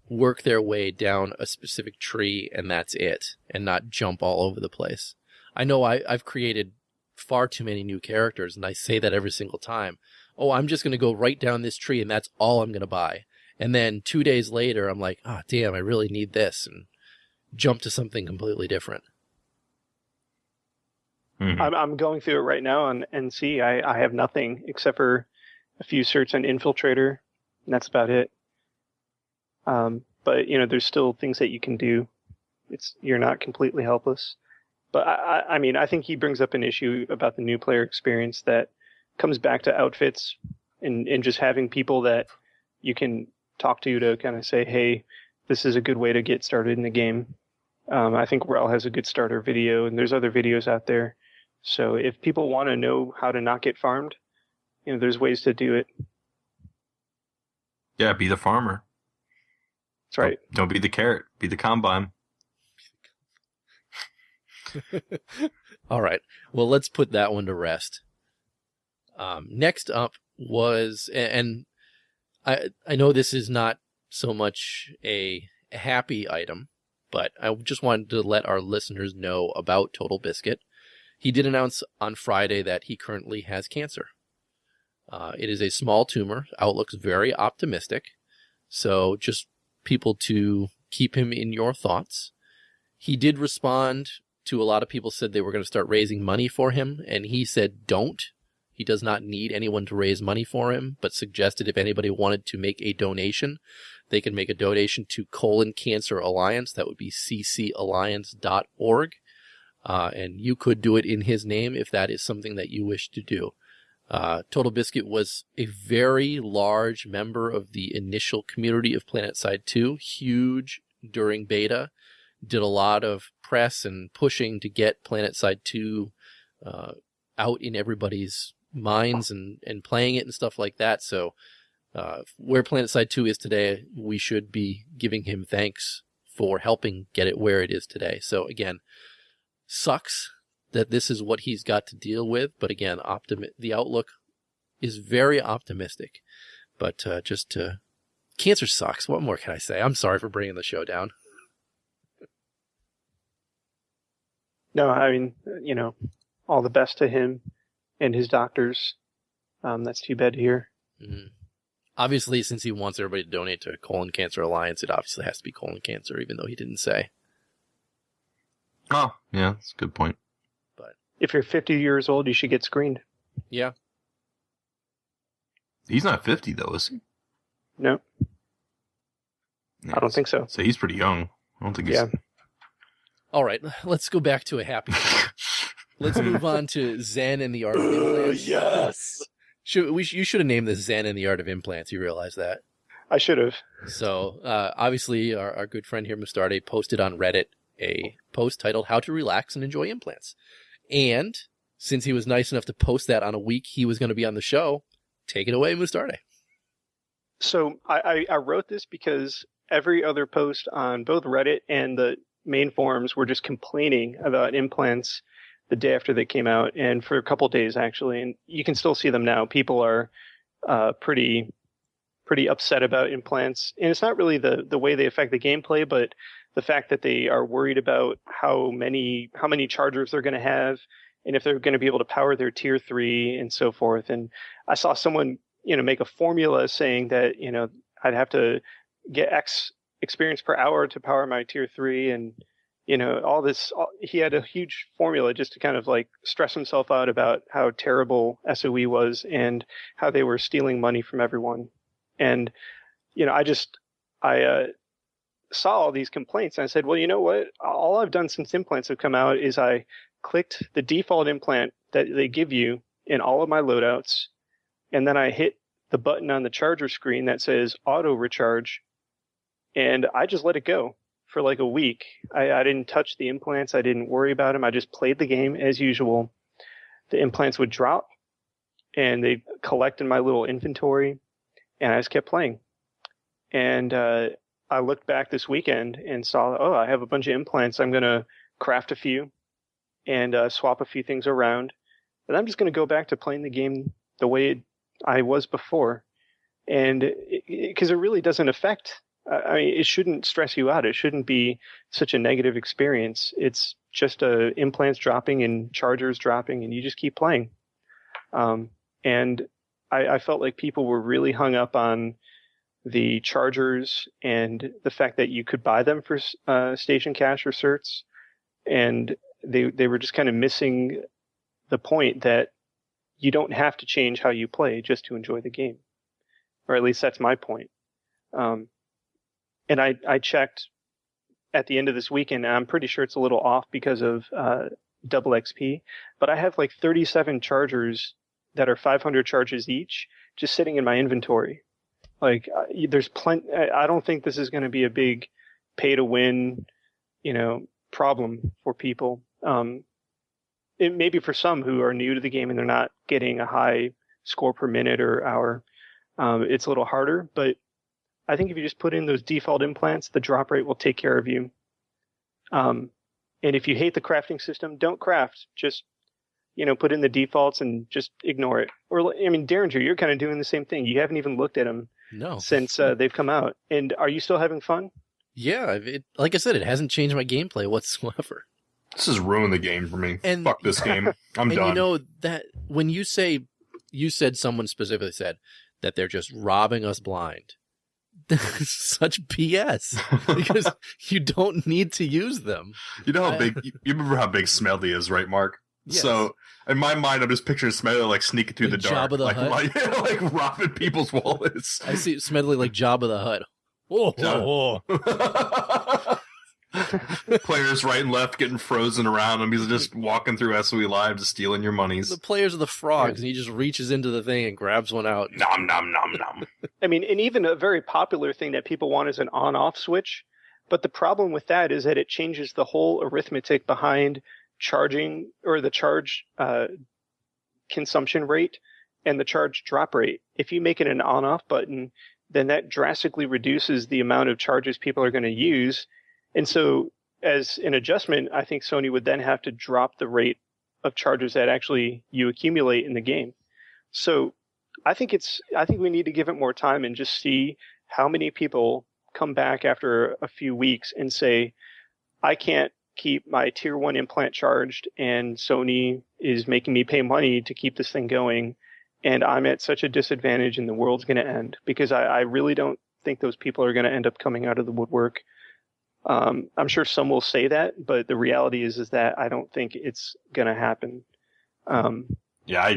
work their way down a specific tree and that's it, and not jump all over the place. I know I've created far too many new characters, and I say that every single time. Oh, I'm just going to go right down this tree, and that's all I'm going to buy. And then 2 days later, I'm like, oh, damn, I really need this, and jump to something completely different. Mm-hmm. I'm going through it right now on NC. I have nothing except for a few certs on Infiltrator, and that's about it. But, there's still things that you can do. You're not completely helpless. But I think he brings up an issue about the new player experience that comes back to outfits and just having people that you can talk to kind of say, hey, this is a good way to get started in the game. I think Rel has a good starter video, and there's other videos out there. So if people want to know how to not get farmed, there's ways to do it. Yeah, be the farmer. That's right. Don't be the carrot. Be the combine. All right. Well, let's put that one to rest. Next up was, and I know this is not so much a happy item, but I just wanted to let our listeners know about TotalBiscuit. He did announce on Friday that he currently has cancer. It is a small tumor. Outlook's very optimistic. So just people to keep him in your thoughts. He did respond to a lot of people said they were going to start raising money for him, and he said don't. He does not need anyone to raise money for him, but suggested if anybody wanted to make a donation, they can make a donation to Colon Cancer Alliance. That would be ccalliance.org. And you could do it in his name if that is something that you wish to do. TotalBiscuit was a very large member of the initial community of PlanetSide 2, huge during beta, did a lot of press and pushing to get PlanetSide 2 out in everybody's minds and playing it and stuff like that. So where PlanetSide 2 is today, we should be giving him thanks for helping get it where it is today. So again, sucks that this is what he's got to deal with. But again, the outlook is very optimistic. But cancer sucks. What more can I say? I'm sorry for bringing the show down. No, I mean, all the best to him and his doctors. That's too bad to hear. Mm-hmm. Obviously, since he wants everybody to donate to Colon Cancer Alliance, it obviously has to be colon cancer, even though he didn't say. Oh, yeah, that's a good point. But if you're 50 years old, you should get screened. Yeah. He's not 50, though, is he? No. Yeah, I don't think so. So he's pretty young. I don't think he's... Yeah. All right, let's go back to a happy time. Let's move on to Zen and the Art of Implants. Yes! You should have named this Zen and the Art of Implants. You realize that? I should have. So, obviously, our good friend here, Mustarde, posted on Reddit a post titled How to Relax and Enjoy Implants. And since he was nice enough to post that on a week he was going to be on the show, take it away, Mustarde. So I wrote this because every other post on both Reddit and the main forums were just complaining about implants the day after they came out, and for a couple of days actually, and you can still see them now. People are pretty upset about implants, and it's not really the way they affect the gameplay, but the fact that they are worried about how many chargers they're going to have, and if they're going to be able to power their tier 3 and so forth. And I saw someone make a formula saying that I'd have to get X experience per hour to power my tier 3, and all this. He had a huge formula just to kind of like stress himself out about how terrible SOE was and how they were stealing money from everyone. And I saw all these complaints, and I said, well, you know what? All I've done since implants have come out is I clicked the default implant that they give you in all of my loadouts, and then I hit the button on the charger screen that says auto recharge, and I just let it go for like a week. I didn't touch the implants. I didn't worry about them. I just played the game as usual. The implants would drop, and they'd collect in my little inventory, and I just kept playing. And I looked back this weekend and saw, I have a bunch of implants. I'm going to craft a few and swap a few things around. And I'm just going to go back to playing the game the way I was before. And because it really doesn't affect, it shouldn't stress you out. It shouldn't be such a negative experience. It's just implants dropping and chargers dropping, and you just keep playing. And I felt like people were really hung up on the chargers and the fact that you could buy them for station cash or certs, and they were just kind of missing the point that you don't have to change how you play just to enjoy the game, or at least that's my point. And I checked at the end of this weekend, and I'm pretty sure it's a little off because of double XP, but I have like 37 chargers that are 500 charges each just sitting in my inventory. Like, there's plenty. I don't think this is going to be a big pay to win, problem for people. It may be for some who are new to the game and they're not getting a high score per minute or hour. It's a little harder, but I think if you just put in those default implants, the drop rate will take care of you. And if you hate the crafting system, don't craft. Just, put in the defaults and just ignore it. Or, Deringer, you're kind of doing the same thing. You haven't even looked at them. No. Since they've come out. And are you still having fun? Yeah, like I said, it hasn't changed my gameplay whatsoever. This has ruined the game for me. And, fuck this game. I'm done. And that when you said someone specifically said that they're just robbing us blind. That's such BS because you don't need to use them. You know how big, you remember how big Smelly is, right, Mark? Yes. So in my mind, I'm just picturing Smedley like sneaking through like the dark, Jabba the Hutt. like robbing people's wallets. I see Smedley like Jabba the Hutt. Players right and left getting frozen around him. He's just walking through SOE Live, just stealing your monies. The players are the frogs, and he just reaches into the thing and grabs one out. Nom nom nom nom. And even a very popular thing that people want is an on-off switch. But the problem with that is that it changes the whole arithmetic behind charging, or the charge consumption rate and the charge drop rate. If you make it an on-off button, then that drastically reduces the amount of charges people are going to use. And so as an adjustment, I think Sony would then have to drop the rate of charges that actually you accumulate in the game. So I think we need to give it more time and just see how many people come back after a few weeks and say, I can't keep my tier 1 implant charged, and Sony is making me pay money to keep this thing going, and I'm at such a disadvantage and the world's going to end. Because I really don't think those people are going to end up coming out of the woodwork. I'm sure some will say that, but the reality is that I don't think it's going to happen. Yeah,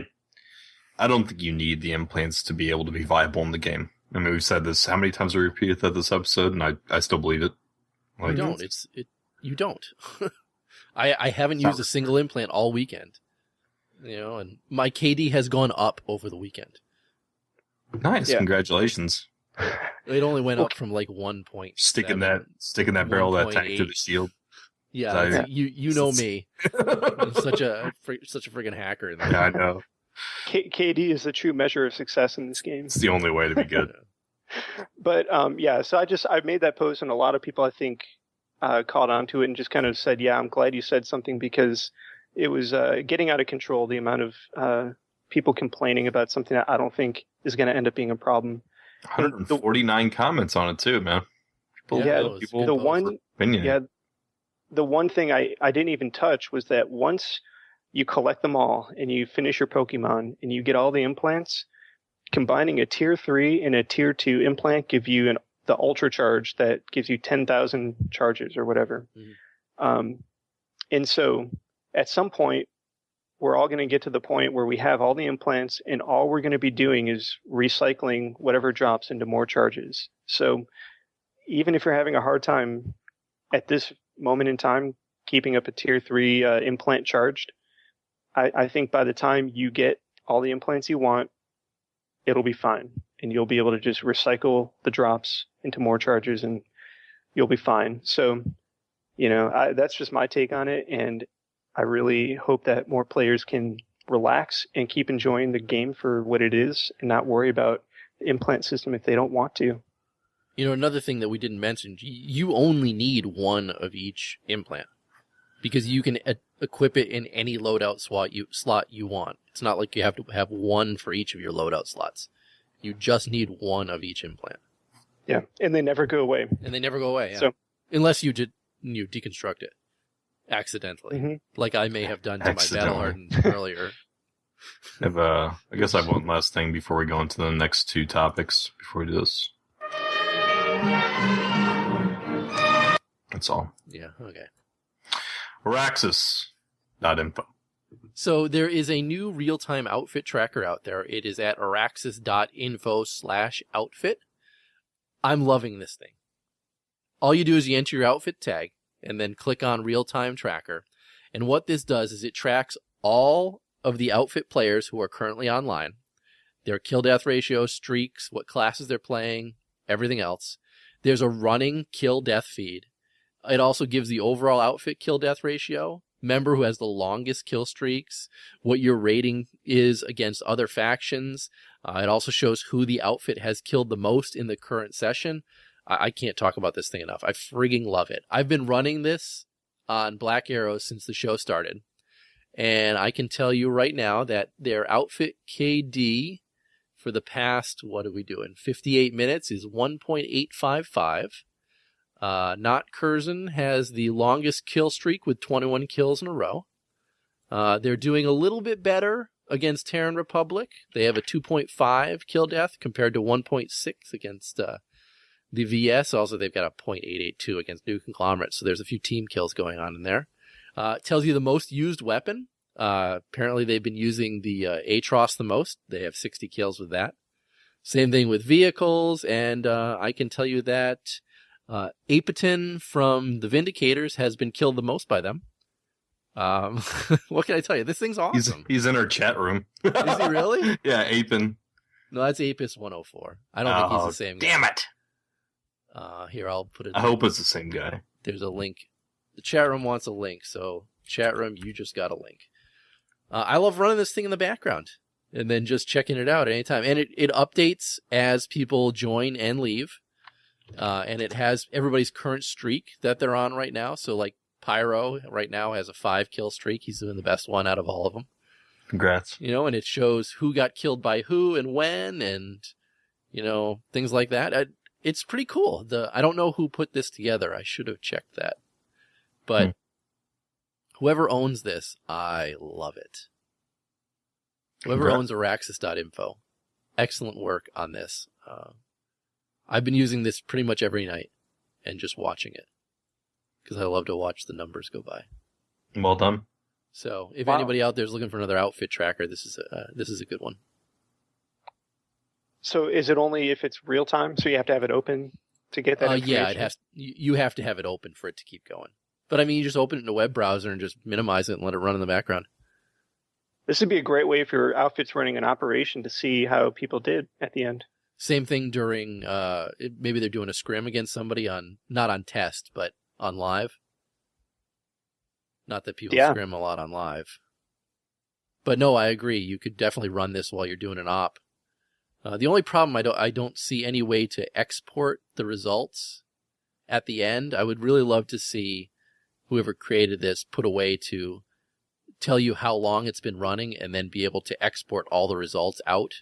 I don't think you need the implants to be able to be viable in the game. I mean, we've said this, how many times we repeated that this episode, and I still believe it. Like, you don't. You don't. I haven't used a single implant all weekend. And my KD has gone up over the weekend. Nice, yeah. Congratulations. It only went up from like 1 point. Sticking that barrel of that tank through the shield. Yeah, you know me. I'm such a friggin' hacker. Yeah, I know. KD is the true measure of success in this game. It's the only way to be good. But so I made that post, and a lot of people I think caught on to it and just kind of said, yeah, I'm glad you said something, because it was getting out of control, the amount of people complaining about something that I don't think is going to end up being a problem. 149 comments on it too, man. The one thing I didn't even touch was that once you collect them all and you finish your Pokemon and you get all the implants, combining a tier 3 and a tier 2 implant give you the ultra charge that gives you 10,000 charges or whatever. And so at some point, we're all going to get to the point where we have all the implants and all we're going to be doing is recycling whatever drops into more charges. So even if you're having a hard time at this moment in time keeping up a tier 3 implant charged, I think by the time you get all the implants you want, it'll be fine. And you'll be able to just recycle the drops into more charges and you'll be fine. So, that's just my take on it. And I really hope that more players can relax and keep enjoying the game for what it is and not worry about the implant system if they don't want to. Another thing that we didn't mention, you only need one of each implant because you can equip it in any loadout slot you want. It's not like you have to have one for each of your loadout slots. You just need one of each implant. Yeah, and they never go away. Yeah. So, unless you deconstruct it accidentally, like I may have done to my battle hardened earlier. I guess I have one last thing before we go into the next two topics before we do this. That's all. Yeah, okay. Auraxis.info. So there is a new real-time outfit tracker out there. It is at Auraxis.info/outfit. I'm loving this thing. All you do is you enter your outfit tag and then click on real-time tracker. And what this does is it tracks all of the outfit players who are currently online, their kill-death ratio, streaks, what classes they're playing, everything else. There's a running kill-death feed. It also gives the overall outfit kill-death ratio, member who has the longest kill streaks, what your rating is against other factions. It also shows who the outfit has killed the most in the current session. I can't talk about this thing enough. I frigging love it. I've been running this on Black Arrow since the show started. And I can tell you right now that their outfit KD for the past, 58 minutes is 1.855. Not Curzon has the longest kill streak with 21 kills in a row. They're doing a little bit better against Terran Republic. They have a 2.5 kill death compared to 1.6 against the VS. Also, they've got a 0.882 against New Conglomerate, so there's a few team kills going on in there. It tells you the most used weapon. Apparently, they've been using the Atros the most. They have 60 kills with that. Same thing with vehicles, and I can tell you that Apiton from the Vindicators has been killed the most by them. What can I tell you? This thing's awesome. He's in our chat room. Is he really? Yeah, Apin. No, that's Apis 104. I don't think he's the same guy. Damn it! Here, I'll put it. I hope it's the same guy. There's a link. The chat room wants a link, so chat room, you just got a link. I love running this thing in the background and then just checking it out anytime. And it updates as people join and leave. And it has everybody's current streak that they're on right now. So like Pyro right now has a 5-kill streak. He's doing the best one out of all of them. Congrats. And it shows who got killed by who and when and, things like that. It's pretty cool. I don't know who put this together. I should have checked that. But whoever owns this, I love it. Whoever owns Auraxis.info, excellent work on this. I've been using this pretty much every night and just watching it because I love to watch the numbers go by. Well done. So if anybody out there is looking for another outfit tracker, this is a good one. So is it only if it's real time? So you have to have it open to get that information? Yeah, you have to have it open for it to keep going. But I mean, you just open it in a web browser and just minimize it and let it run in the background. This would be a great way if your outfit's running an operation to see how people did at the end. Same thing during, maybe they're doing a scrim against somebody not on test, but on live. Not that people scrim a lot on live. But no, I agree. You could definitely run this while you're doing an op. The only problem, I don't see any way to export the results at the end. I would really love to see whoever created this put a way to tell you how long it's been running and then be able to export all the results out.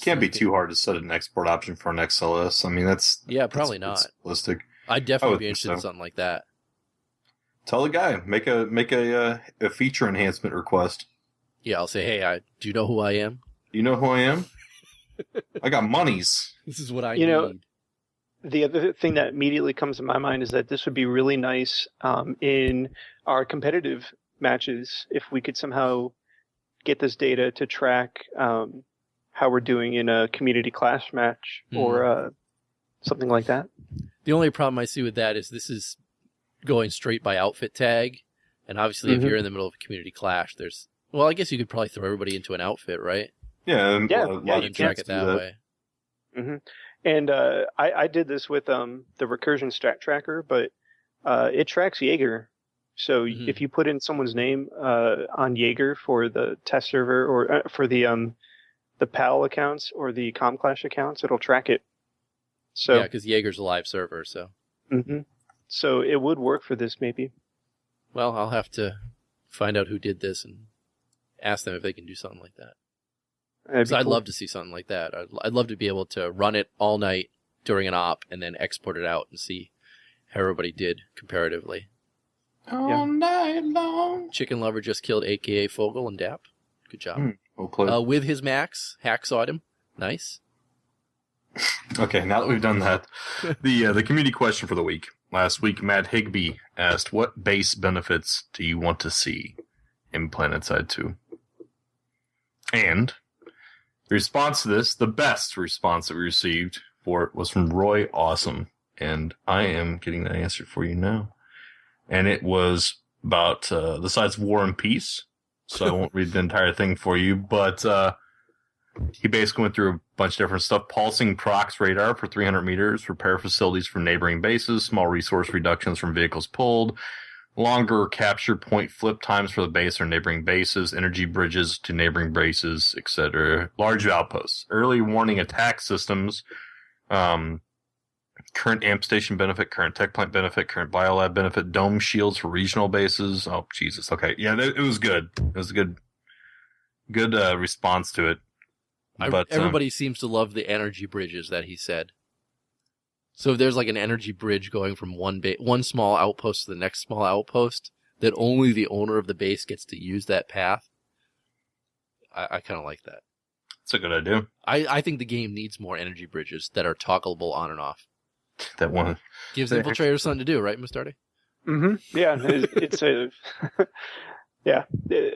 Can't be too hard to set an export option for an XLS. I mean, probably not. Realistic. I'd definitely be interested in something like that. Tell the guy, make a feature enhancement request. Yeah, I'll say, hey, do you know who I am? You know who I am? I got monies. This is what I You need. know, the other thing that immediately comes to my mind is that this would be really nice in our competitive matches if we could somehow get this data to track how we're doing in a community clash match or something like that. The only problem I see with that is this is going straight by outfit tag. And obviously, if you're in the middle of a community clash, there's... Well, I guess you could probably throw everybody into an outfit, right? Yeah, And track it that way. Mm-hmm. And I did this with the recursion strat tracker, but it tracks Jaeger. So if you put in someone's name on Jaeger for the test server or for the PAL accounts or the ComClash accounts, it'll track it. So yeah, because Jaeger's a live server, so... So it would work for this, maybe. Well, I'll have to find out who did this and ask them if they can do something like that. Because I'd love to see something like that. I'd love to be able to run it all night during an op and then export it out and see how everybody did comparatively. All night long. Chicken Lover just killed AKA Fogel and Dap. Good job. Well played. With his max, hacksawed him. Nice. Okay, now that we've done that, the community question for the week. Last week, Matt Higbee asked, what base benefits do you want to see in PlanetSide 2? And the response to this, the best response that we received for it was from Roy Awesome. And I am getting that answer for you now. And it was about the sides of War and Peace. So I won't read the entire thing for you, but he basically went through a bunch of different stuff. Pulsing prox radar for 300 meters, repair facilities from neighboring bases, small resource reductions from vehicles pulled, longer capture point flip times for the base or neighboring bases, energy bridges to neighboring bases, etc. Large outposts, early warning attack systems, current amp station benefit, current tech plant benefit, current biolab benefit, dome shields for regional bases. Oh, Jesus. Okay. Yeah, it was good. It was a good response to it. But everybody seems to love the energy bridges that he said. So if there's like an energy bridge going from one small outpost to the next small outpost, that only the owner of the base gets to use that path, I kind of like that. It's a good idea. I think the game needs more energy bridges that are toggleable on and off. That one gives infiltrators something to do, right, Mustarde? Yeah, it's a yeah.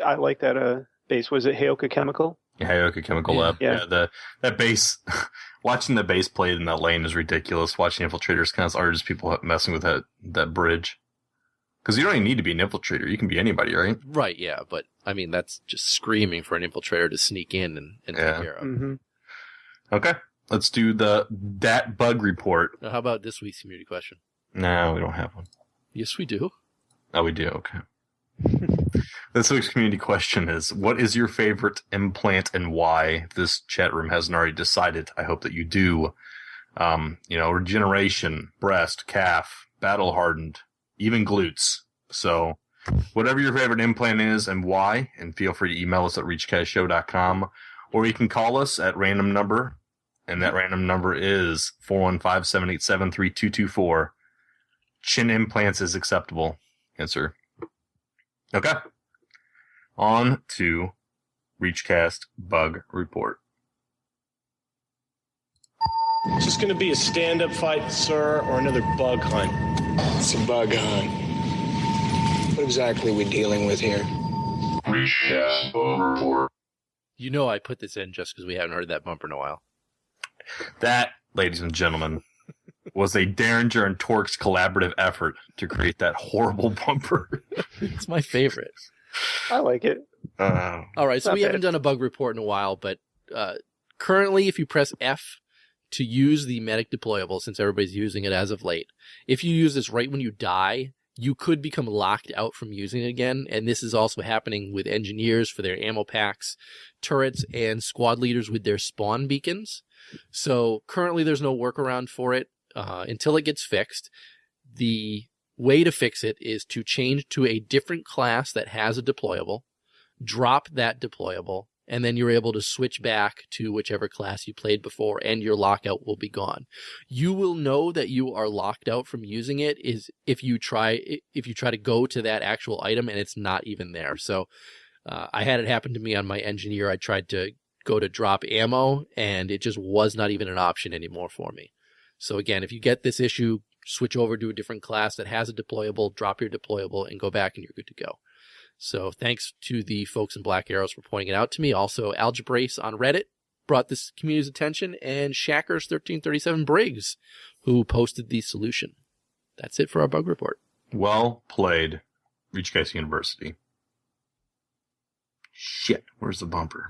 I like that base. Was it Heoka Chemical? Heoka Chemical Lab. Yeah, that base. Watching the base played in that lane is ridiculous. Watching infiltrators kind of are just people messing with that bridge. Because you don't even need to be an infiltrator. You can be anybody, right? Right. Yeah, but I mean that's just screaming for an infiltrator to sneak in and take care of. Okay, let's do that bug report. Now, how about this week's community question? No, we don't have one. Yes, we do. Oh, we do. Okay. This week's community question is, what is your favorite implant and why? This chat room hasn't already decided. I hope that you do. Regeneration, breast, calf, battle hardened, even glutes. So whatever your favorite implant is and why, and feel free to email us at reachcastshow.com, or you can call us at random number, and that random number is 415-787-3224. Chin implants is acceptable. Answer. Okay. On to ReachCast Bug Report. Is this going to be a stand-up fight, sir, or another bug hunt? It's a bug hunt. What exactly are we dealing with here? ReachCast Bug Report. You know I put this in just because we haven't heard that bumper in a while. That, ladies and gentlemen, was a Deringer and Torkz collaborative effort to create that horrible bumper. It's my favorite. I like it. All right, so we haven't done a bug report in a while, but currently if you press F to use the medic deployable, since everybody's using it as of late, if you use this right when you die, you could become locked out from using it again, and this is also happening with engineers for their ammo packs, turrets, and squad leaders with their spawn beacons. So currently there's no workaround for it until it gets fixed. The way to fix it is to change to a different class that has a deployable, drop that deployable, and then you're able to switch back to whichever class you played before, and your lockout will be gone. You will know that you are locked out from using it is if you try to go to that actual item and it's not even there. So I had it happen to me on my engineer. I tried to go to drop ammo, and it just was not even an option anymore for me. So again, if you get this issue, switch over to a different class that has a deployable, drop your deployable, and go back and you're good to go. So thanks to the folks in Black Arrows for pointing it out to me. Also, Algebrace on Reddit brought this community's attention, and Shackers1337 Briggs, who posted the solution. That's it for our bug report. Well played, ReachCast University. Shit, where's the bumper?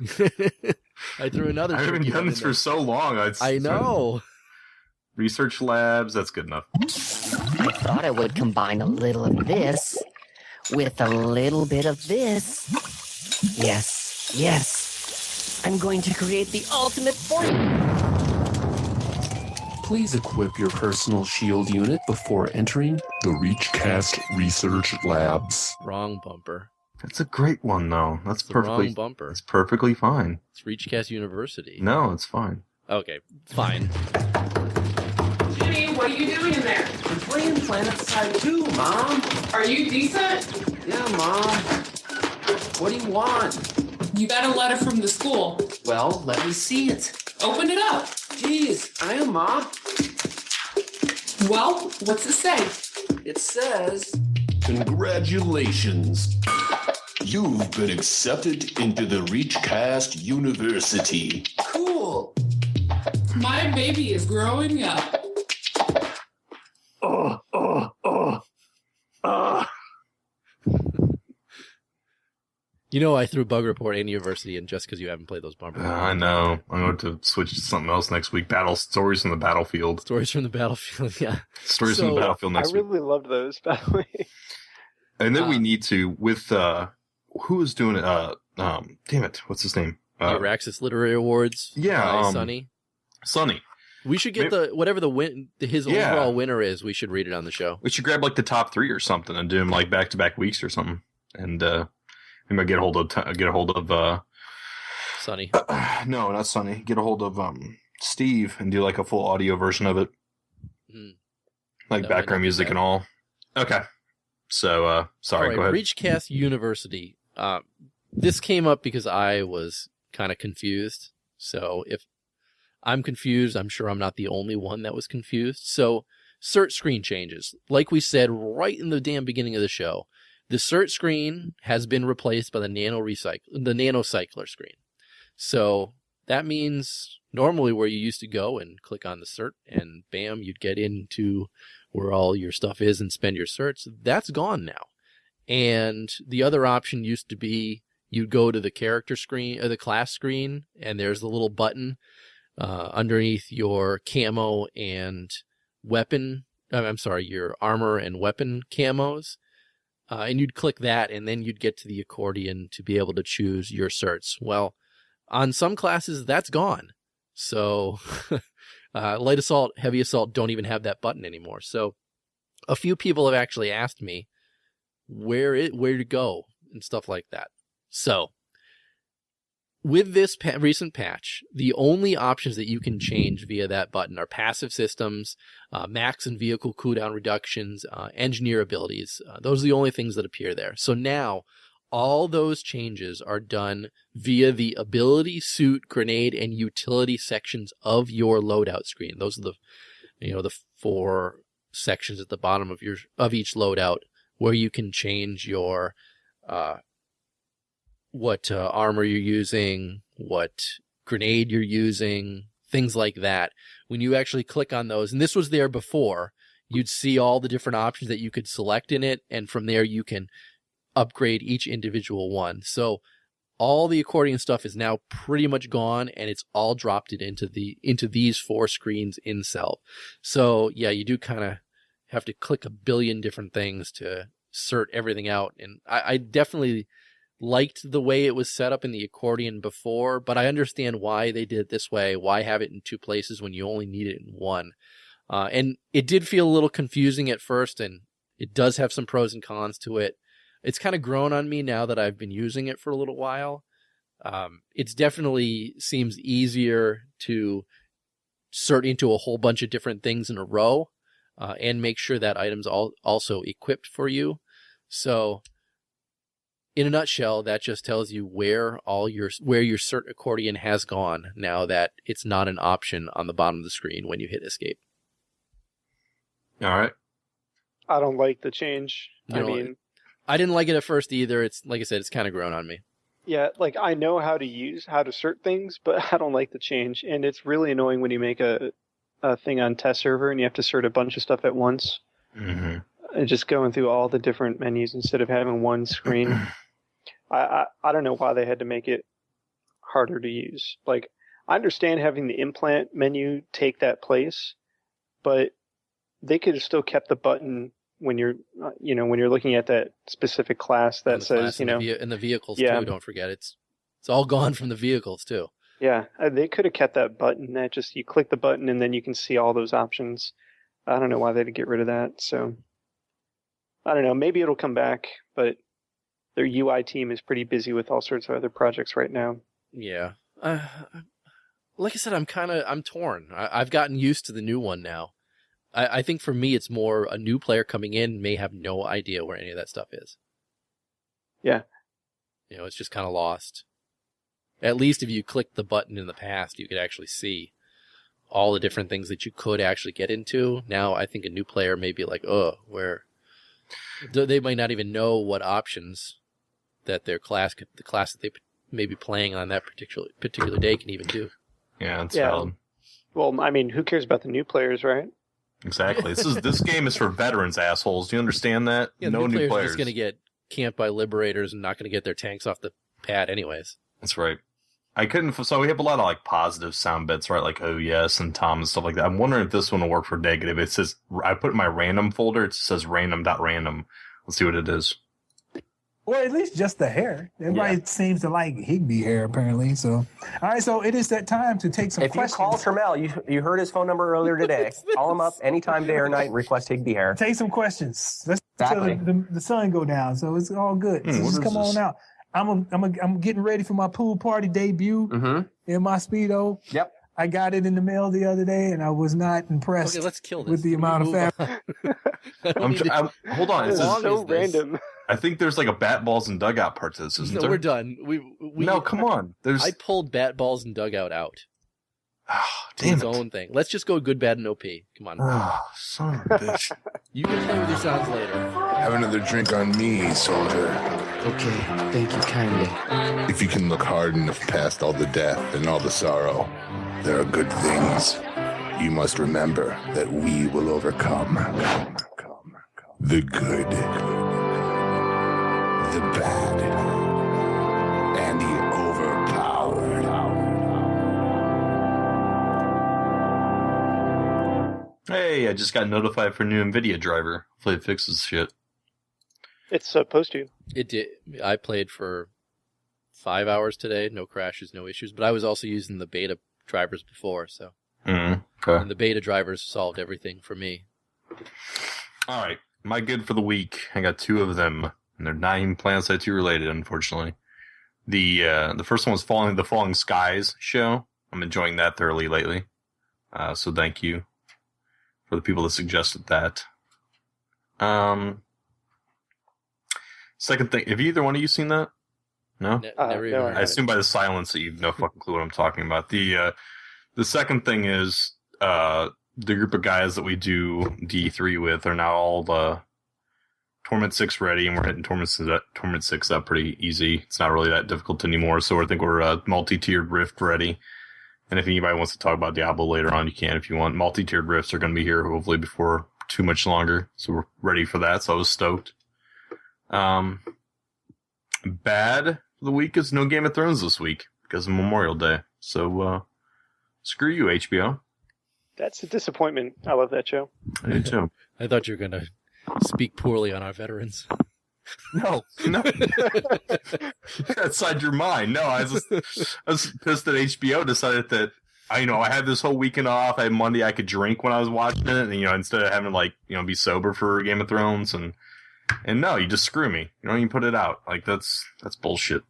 I threw another. I haven't done this for so long. I know. Research labs, that's good enough. I thought I would combine a little of this with a little bit of this. Yes, yes. I'm going to create the ultimate force. Please equip your personal shield unit before entering the ReachCast Research Labs. Wrong bumper. That's a great one, though. That's perfectly wrong bumper. It's perfectly fine. It's ReachCast University. No, it's fine. Okay, fine. Jimmy, what are you doing in there? I'm playing PlanetSide 2, Mom. Are you decent? Yeah, Mom. What do you want? You got a letter from the school. Well, let me see it. Open it up. Jeez, I am, Mom. Well, what's it say? It says... Congratulations. You've been accepted into the ReachCast University. Cool. My baby is growing up. You know, I threw bug report and university in just because you haven't played those bumpers. I know. I'm going to switch to something else next week. Stories from the battlefield. Stories from the battlefield, yeah. Stories from the battlefield next week. I really loved those, by the way. And then we need to, with, who was doing it? Damn it. What's his name? The Auraxis Literary Awards. Yeah. Sonny. We should get whatever his overall winner is. We should read it on the show. We should grab like the top 3 or something and do them like back-to-back weeks or something. And, maybe get a hold of Sonny. No, not Sonny. Get a hold of Steve and do like a full audio version of it, like background music and all. Okay. So sorry. Go ahead. ReachCast University. This came up because I was kind of confused. So if I'm confused, I'm sure I'm not the only one that was confused. So cert screen changes, like we said right in the damn beginning of the show. The cert screen has been replaced by the nanocycler screen. So that means normally where you used to go and click on the cert and bam, you'd get into where all your stuff is and spend your certs. That's gone now. And the other option used to be you'd go to the character screen or the class screen, and there's the little button underneath your camo and weapon. Your armor and weapon camos. And you'd click that, and then you'd get to the accordion to be able to choose your certs. Well, on some classes, that's gone. So light assault, heavy assault don't even have that button anymore. So a few people have actually asked me where to go and stuff like that. So with this recent patch, the only options that you can change via that button are passive systems, max and vehicle cooldown reductions, engineer abilities. Those are the only things that appear there. So now all those changes are done via the ability, suit, grenade, and utility sections of your loadout screen. Those are the 4 sections at the bottom of each loadout where you can change your what armor you're using, what grenade you're using, things like that. When you actually click on those, and this was there before, you'd see all the different options that you could select in it, and from there you can upgrade each individual one. So all the accordion stuff is now pretty much gone, and it's all dropped it into these 4 screens in Self. So yeah, you do kind of have to click a billion different things to cert everything out, and I definitely liked the way it was set up in the accordion before, but I understand why they did it this way. Why have it in 2 places when you only need it in 1? And it did feel a little confusing at first, and it does have some pros and cons to it. It's kind of grown on me now that I've been using it for a little while. It's definitely seems easier to cert into a whole bunch of different things in a row, and make sure that item's also equipped for you. So in a nutshell, that just tells you where your cert accordion has gone now that it's not an option on the bottom of the screen when you hit escape. All right. I don't like the change. I mean, I didn't like it at first either. It's like I said, it's kind of grown on me. Yeah, like I know how to cert things, but I don't like the change, and it's really annoying when you make a thing on test server and you have to cert a bunch of stuff at once. Mm-hmm. And just going through all the different menus instead of having one screen. I don't know why they had to make it harder to use. Like, I understand having the implant menu take that place, but they could have still kept the button when you're looking at that specific class that says, and the vehicles too. Don't forget, it's all gone from the vehicles too. Yeah, they could have kept that button. That just you click the button and then you can see all those options. I don't know why they had to get rid of that. So I don't know. Maybe it'll come back, but their UI team is pretty busy with all sorts of other projects right now. Yeah. Like I said, I'm torn. I've gotten used to the new one now. I think for me, it's more a new player coming in may have no idea where any of that stuff is. Yeah. It's just kind of lost. At least if you clicked the button in the past, you could actually see all the different things that you could actually get into. Now, I think a new player may be like, where? They might not even know what options that the class that they may be playing on that particular day can even do. Yeah, it's valid. Well, I mean, who cares about the new players, right? Exactly. This game is for veterans, assholes. Do you understand that? Yeah, no new players. Are just going to get camped by liberators and not going to get their tanks off the pad anyways. That's right. So we have a lot of like positive sound bits, right? Like, oh yes, and Tom and stuff like that. I'm wondering if this one will work for negative. It says, I put in my random folder, it says random.random. Let's see what it is. Well, at least just the hair. Everybody seems to like Higby hair, apparently. So, all right, so it is that time to take some questions. If you call Termel, you heard his phone number earlier today. Call him up anytime, day or night, and request Higby hair. Take some questions. Let's until the sun go down, so it's all good. So just come on out. I'm getting ready for my pool party debut in my Speedo. Yep. I got it in the mail the other day, and I was not impressed let's kill this. with the amount of fabric. Hold on. It's so random. I think there's like a bat balls and dugout part to this, isn't there? We're done. No, come on. I pulled bat balls and dugout out. Oh, damn its own thing. Let's just go good, bad, and OP. Come on. Oh, son of a bitch. You can play with your sounds later. Have another drink on me, soldier. Okay, thank you kindly. If you can look hard enough past all the death and all the sorrow, there are good things. You must remember that we will overcome the good, the bad, and the overpowered. Hey, I just got notified for a new NVIDIA driver. Hopefully it fixes shit. It's supposed to. It did. I played for 5 hours today. No crashes, no issues. But I was also using the beta drivers before, so. Okay. And the beta drivers solved everything for me. All right. My good for the week. I got 2 of them. And they're not even PlanetSide 2 related, unfortunately. The first one was the Falling Skies show. I'm enjoying that thoroughly lately. So thank you for the people that suggested that. Second thing, have either one of you seen that? No? Never even heard I assume by the silence that you have no fucking clue what I'm talking about. The second thing is, the group of guys that we do D3 with are now all the Torment 6 ready, and we're hitting Torment 6 up pretty easy. It's not really that difficult anymore, so I think we're multi-tiered Rift ready. And if anybody wants to talk about Diablo later on, you can if you want. Multi-tiered Rifts are going to be here hopefully before too much longer, so we're ready for that, so I was stoked. Bad for the week is no Game of Thrones this week because of Memorial Day. So, screw you, HBO. That's a disappointment. I love that show. I do too. I thought you were going to speak poorly on our veterans. No. Outside your mind. No, I was pissed that HBO decided that I had this whole weekend off. I had Monday I could drink when I was watching it, and instead of having to be sober for Game of Thrones, and no, you just screw me. You don't even put it out. Like that's bullshit.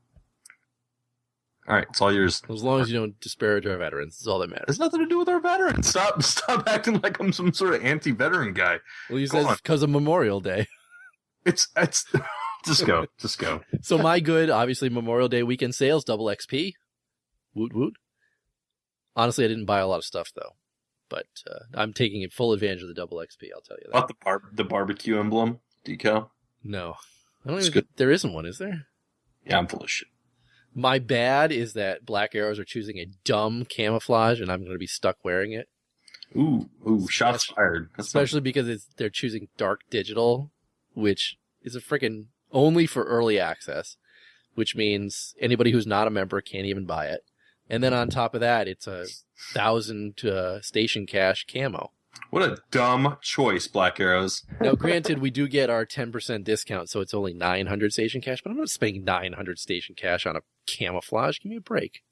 All right, it's all yours. As long as you don't disparage our veterans, that's all that matters. There's nothing to do with our veterans. Stop acting like I'm some sort of anti-veteran guy. Well, you said it's because of Memorial Day. It's Just go. Just go. So my good, obviously, Memorial Day weekend sales, double XP. Woot woot. Honestly, I didn't buy a lot of stuff, though. But I'm taking full advantage of the double XP, I'll tell you that. About the barbecue emblem decal? No. I don't even, there isn't one, is there? Yeah, I'm full of shit. My bad is that Black Arrows are choosing a dumb camouflage, and I'm going to be stuck wearing it. Ooh, shots fired. Especially because they're choosing dark digital, which is a freaking only for early access, which means anybody who's not a member can't even buy it. And then on top of that, it's 1,000 station cash camo. What a dumb choice, Black Arrows. Now, granted, we do get our 10% discount, so it's only 900 station cash, but I'm not spending 900 station cash on a camouflage. Give me a break.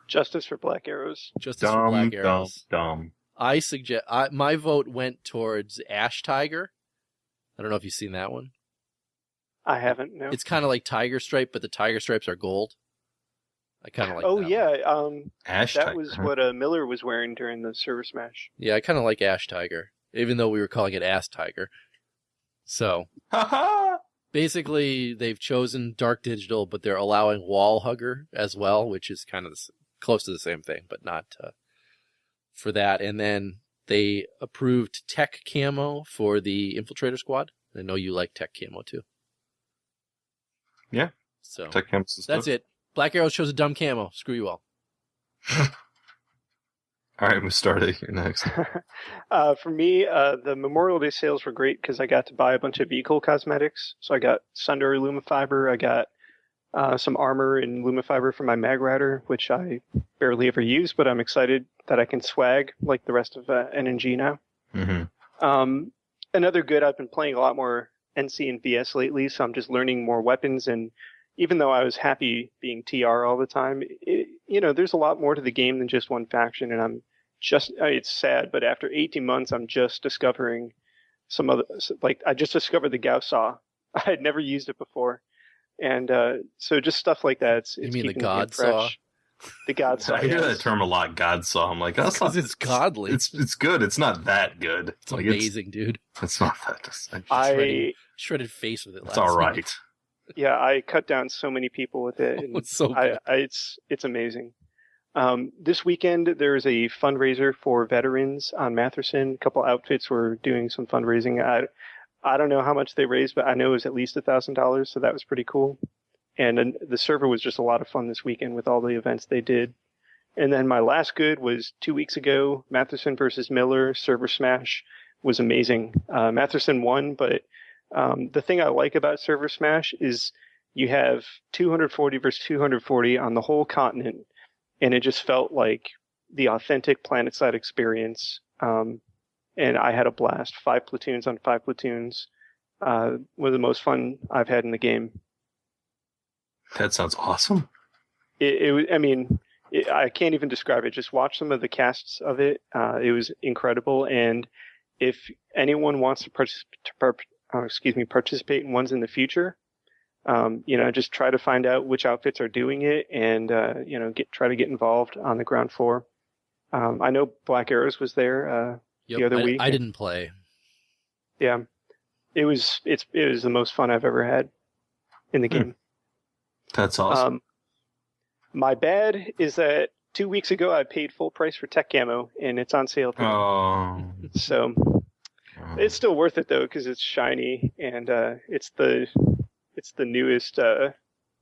Justice for Black Arrows. Justice for Black Arrows. Dumb. I suggest my vote went towards Ash Tiger. I don't know if you've seen that one. I haven't. No. It's kind of like Tiger Stripe, but the Tiger Stripes are gold. I kind of like. Oh that yeah, Ash that Tiger. was what Miller was wearing during the Server Smash. Yeah, I kind of like Ash Tiger, even though we were calling it Ass Tiger. So basically, they've chosen dark digital, but they're allowing Wall Hugger as well, which is kind of close to the same thing, but not for that. And then they approved tech camo for the Infiltrator squad. I know you like tech camo too. Yeah. So tech camo. That's it. Black Arrows chose a dumb camo. Screw you all. All right, Mustarde, you're next. For me, the Memorial Day sales were great because I got to buy a bunch of vehicle cosmetics. So I got Sundari Lumifiber, I got some armor in Lumifiber for my Mag Rider, which I barely ever use, but I'm excited that I can swag like the rest of NNG now. Mm-hmm. Another good, I've been playing a lot more NC and VS lately, so I'm just learning more weapons. And even though I was happy being TR all the time, there's a lot more to the game than just one faction. And it's sad, but after 18 months, I'm just discovering some other, I just discovered the Gauss Saw. I had never used it before. And so just stuff like that. You mean the God Saw? The God Saw. I hear that term a lot, God Saw. I'm like, that's because it's godly. It's good. It's not that good. It's like amazing, dude. It's not that. Shredded face with it. It's all right. Yeah, I cut down so many people with it. And it's so good. It's amazing. This weekend, there's a fundraiser for veterans on Matherson. A couple outfits were doing some fundraising. I don't know how much they raised, but I know it was at least $1,000, so that was pretty cool. And the server was just a lot of fun this weekend with all the events they did. And then my last good was 2 weeks ago, Matherson versus Miller, Server Smash was amazing. Matherson won, but the thing I like about Server Smash is you have 240 versus 240 on the whole continent, and it just felt like the authentic PlanetSide experience. And I had a blast. 5 platoons on 5 platoons. One of the most fun I've had in the game. That sounds awesome. I can't even describe it. Just watch some of the casts of it. It was incredible. And if anyone wants to participate in ones in the future, just try to find out which outfits are doing it and, try to get involved on the ground floor. I know Black Arrows was there, the other week. I didn't play. Yeah. It was the most fun I've ever had in the game. That's awesome. My bad is that 2 weeks ago I paid full price for tech camo and it's on sale. So it's still worth it though, because it's shiny and it's the newest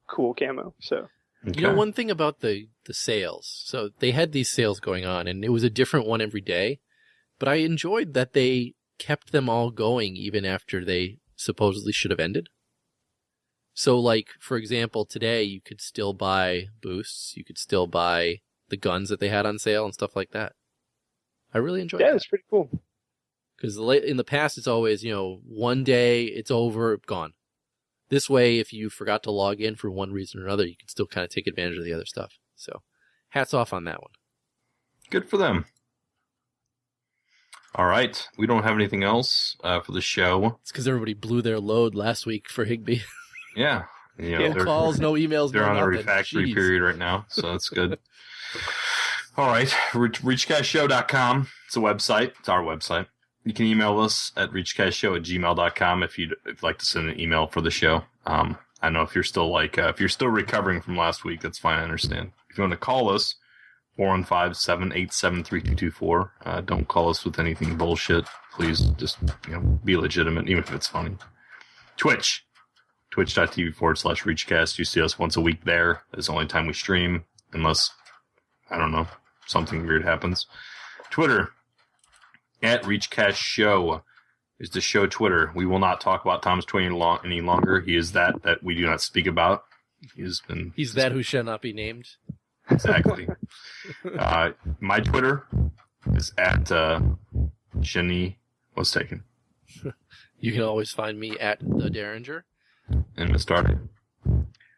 cool camo. So one thing about the sales. So they had these sales going on and it was a different one every day, but I enjoyed that they kept them all going even after they supposedly should have ended. So, like, for example, today you could still buy boosts. You could still buy the guns that they had on sale and stuff like that. I really enjoyed that. Yeah, it's pretty cool. Because in the past, it's always, one day, it's over, gone. This way, if you forgot to log in for one reason or another, you can still kind of take advantage of the other stuff. So, hats off on that one. Good for them. All right. We don't have anything else for the show. It's because everybody blew their load last week for Higbee. Yeah. No calls, no emails, they're no on a nothing. refactory Jeez. period right now, so that's good. All right. ReachCastShow.com. It's a website. It's our website. You can email us at reachcastshow@gmail.com if you'd like to send an email for the show. I know if you're still recovering from last week, that's fine. I understand. If you want to call us, 415-787-3224. Don't call us with anything bullshit. Please just, be legitimate, even if it's funny. Twitch.tv/ReachCast. You see us once a week there. It's the only time we stream, unless, I don't know, something weird happens. Twitter, at ReachCast Show, is the show Twitter. We will not talk about Tom's Twitty any longer. He is that we do not speak about. He's that who shall not be named. Exactly. My Twitter is at Jenny was taken. You can always find me at the Deringer. And Mustarde.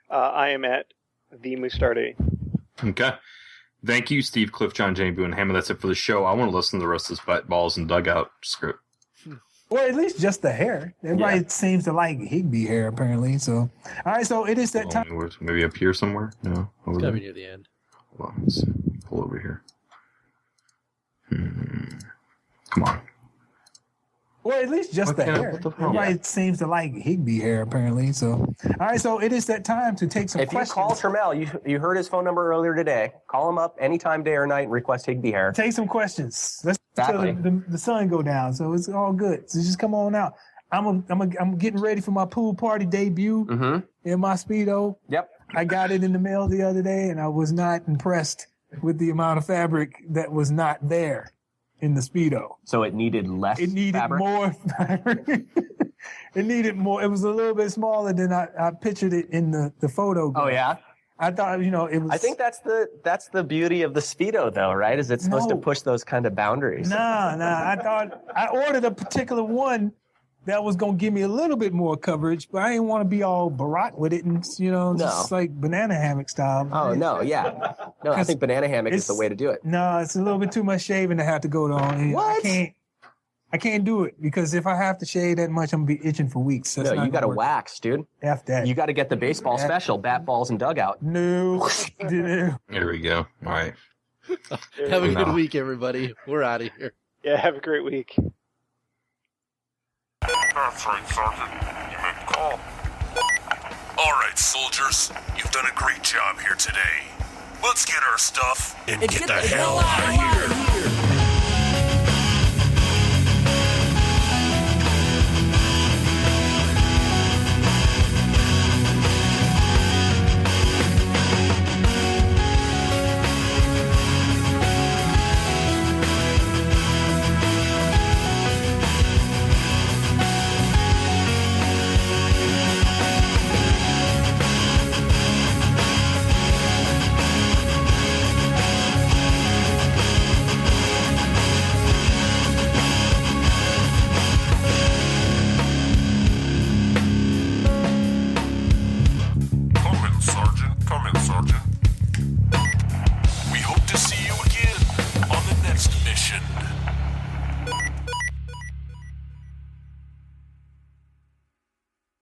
I am at the Mustarde. Okay. Thank you, Steve, Cliff, John, Jane, Boo, and Hammer. That's it for the show. I want to listen to the rest of this Balls and Dugout script. Or at least just the hair. Everybody seems to like Higby hair, apparently. So, all right. So it is that time. Maybe up here somewhere. No, it's gotta be near the end. Hold on. Let's pull over here. Come on. Or at least just the hair. Everybody seems to like Higby hair, apparently. So, all right. So it is that time to take some questions. If you call Trammell, you heard his phone number earlier today. Call him up anytime, day or night, and request Higby hair. Take some questions. Let's till the sun go down. So it's all good. So just come on out. I'm getting ready for my pool party debut in my Speedo. Yep. I got it in the mail the other day, and I was not impressed with the amount of fabric that was not there in the Speedo. So it needed less fabric? It needed more fabric. It needed more. It was a little bit smaller than I pictured it in the photo. Oh, yeah? I thought, it was... I think that's the beauty of the Speedo, though, right? Is it's supposed to push those kind of boundaries. Nah. I thought... I ordered a particular one that was going to give me a little bit more coverage, but I didn't want to be all Barack with it and, just like banana hammock style. Oh, no, yeah. No, I think banana hammock is the way to do it. No, it's a little bit too much shaving to have to go on. What? I can't do it because if I have to shave that much, I'm going to be itching for weeks. No, you got to wax, dude. F that. You got to get the baseball special, bat, balls, and dugout. No. Here we go. All right. Have a good week, everybody. We're out of here. Yeah, have a great week. That's right, Sergeant. You made the call. All right, soldiers. You've done a great job here today. Let's get our stuff and get the hell out of here.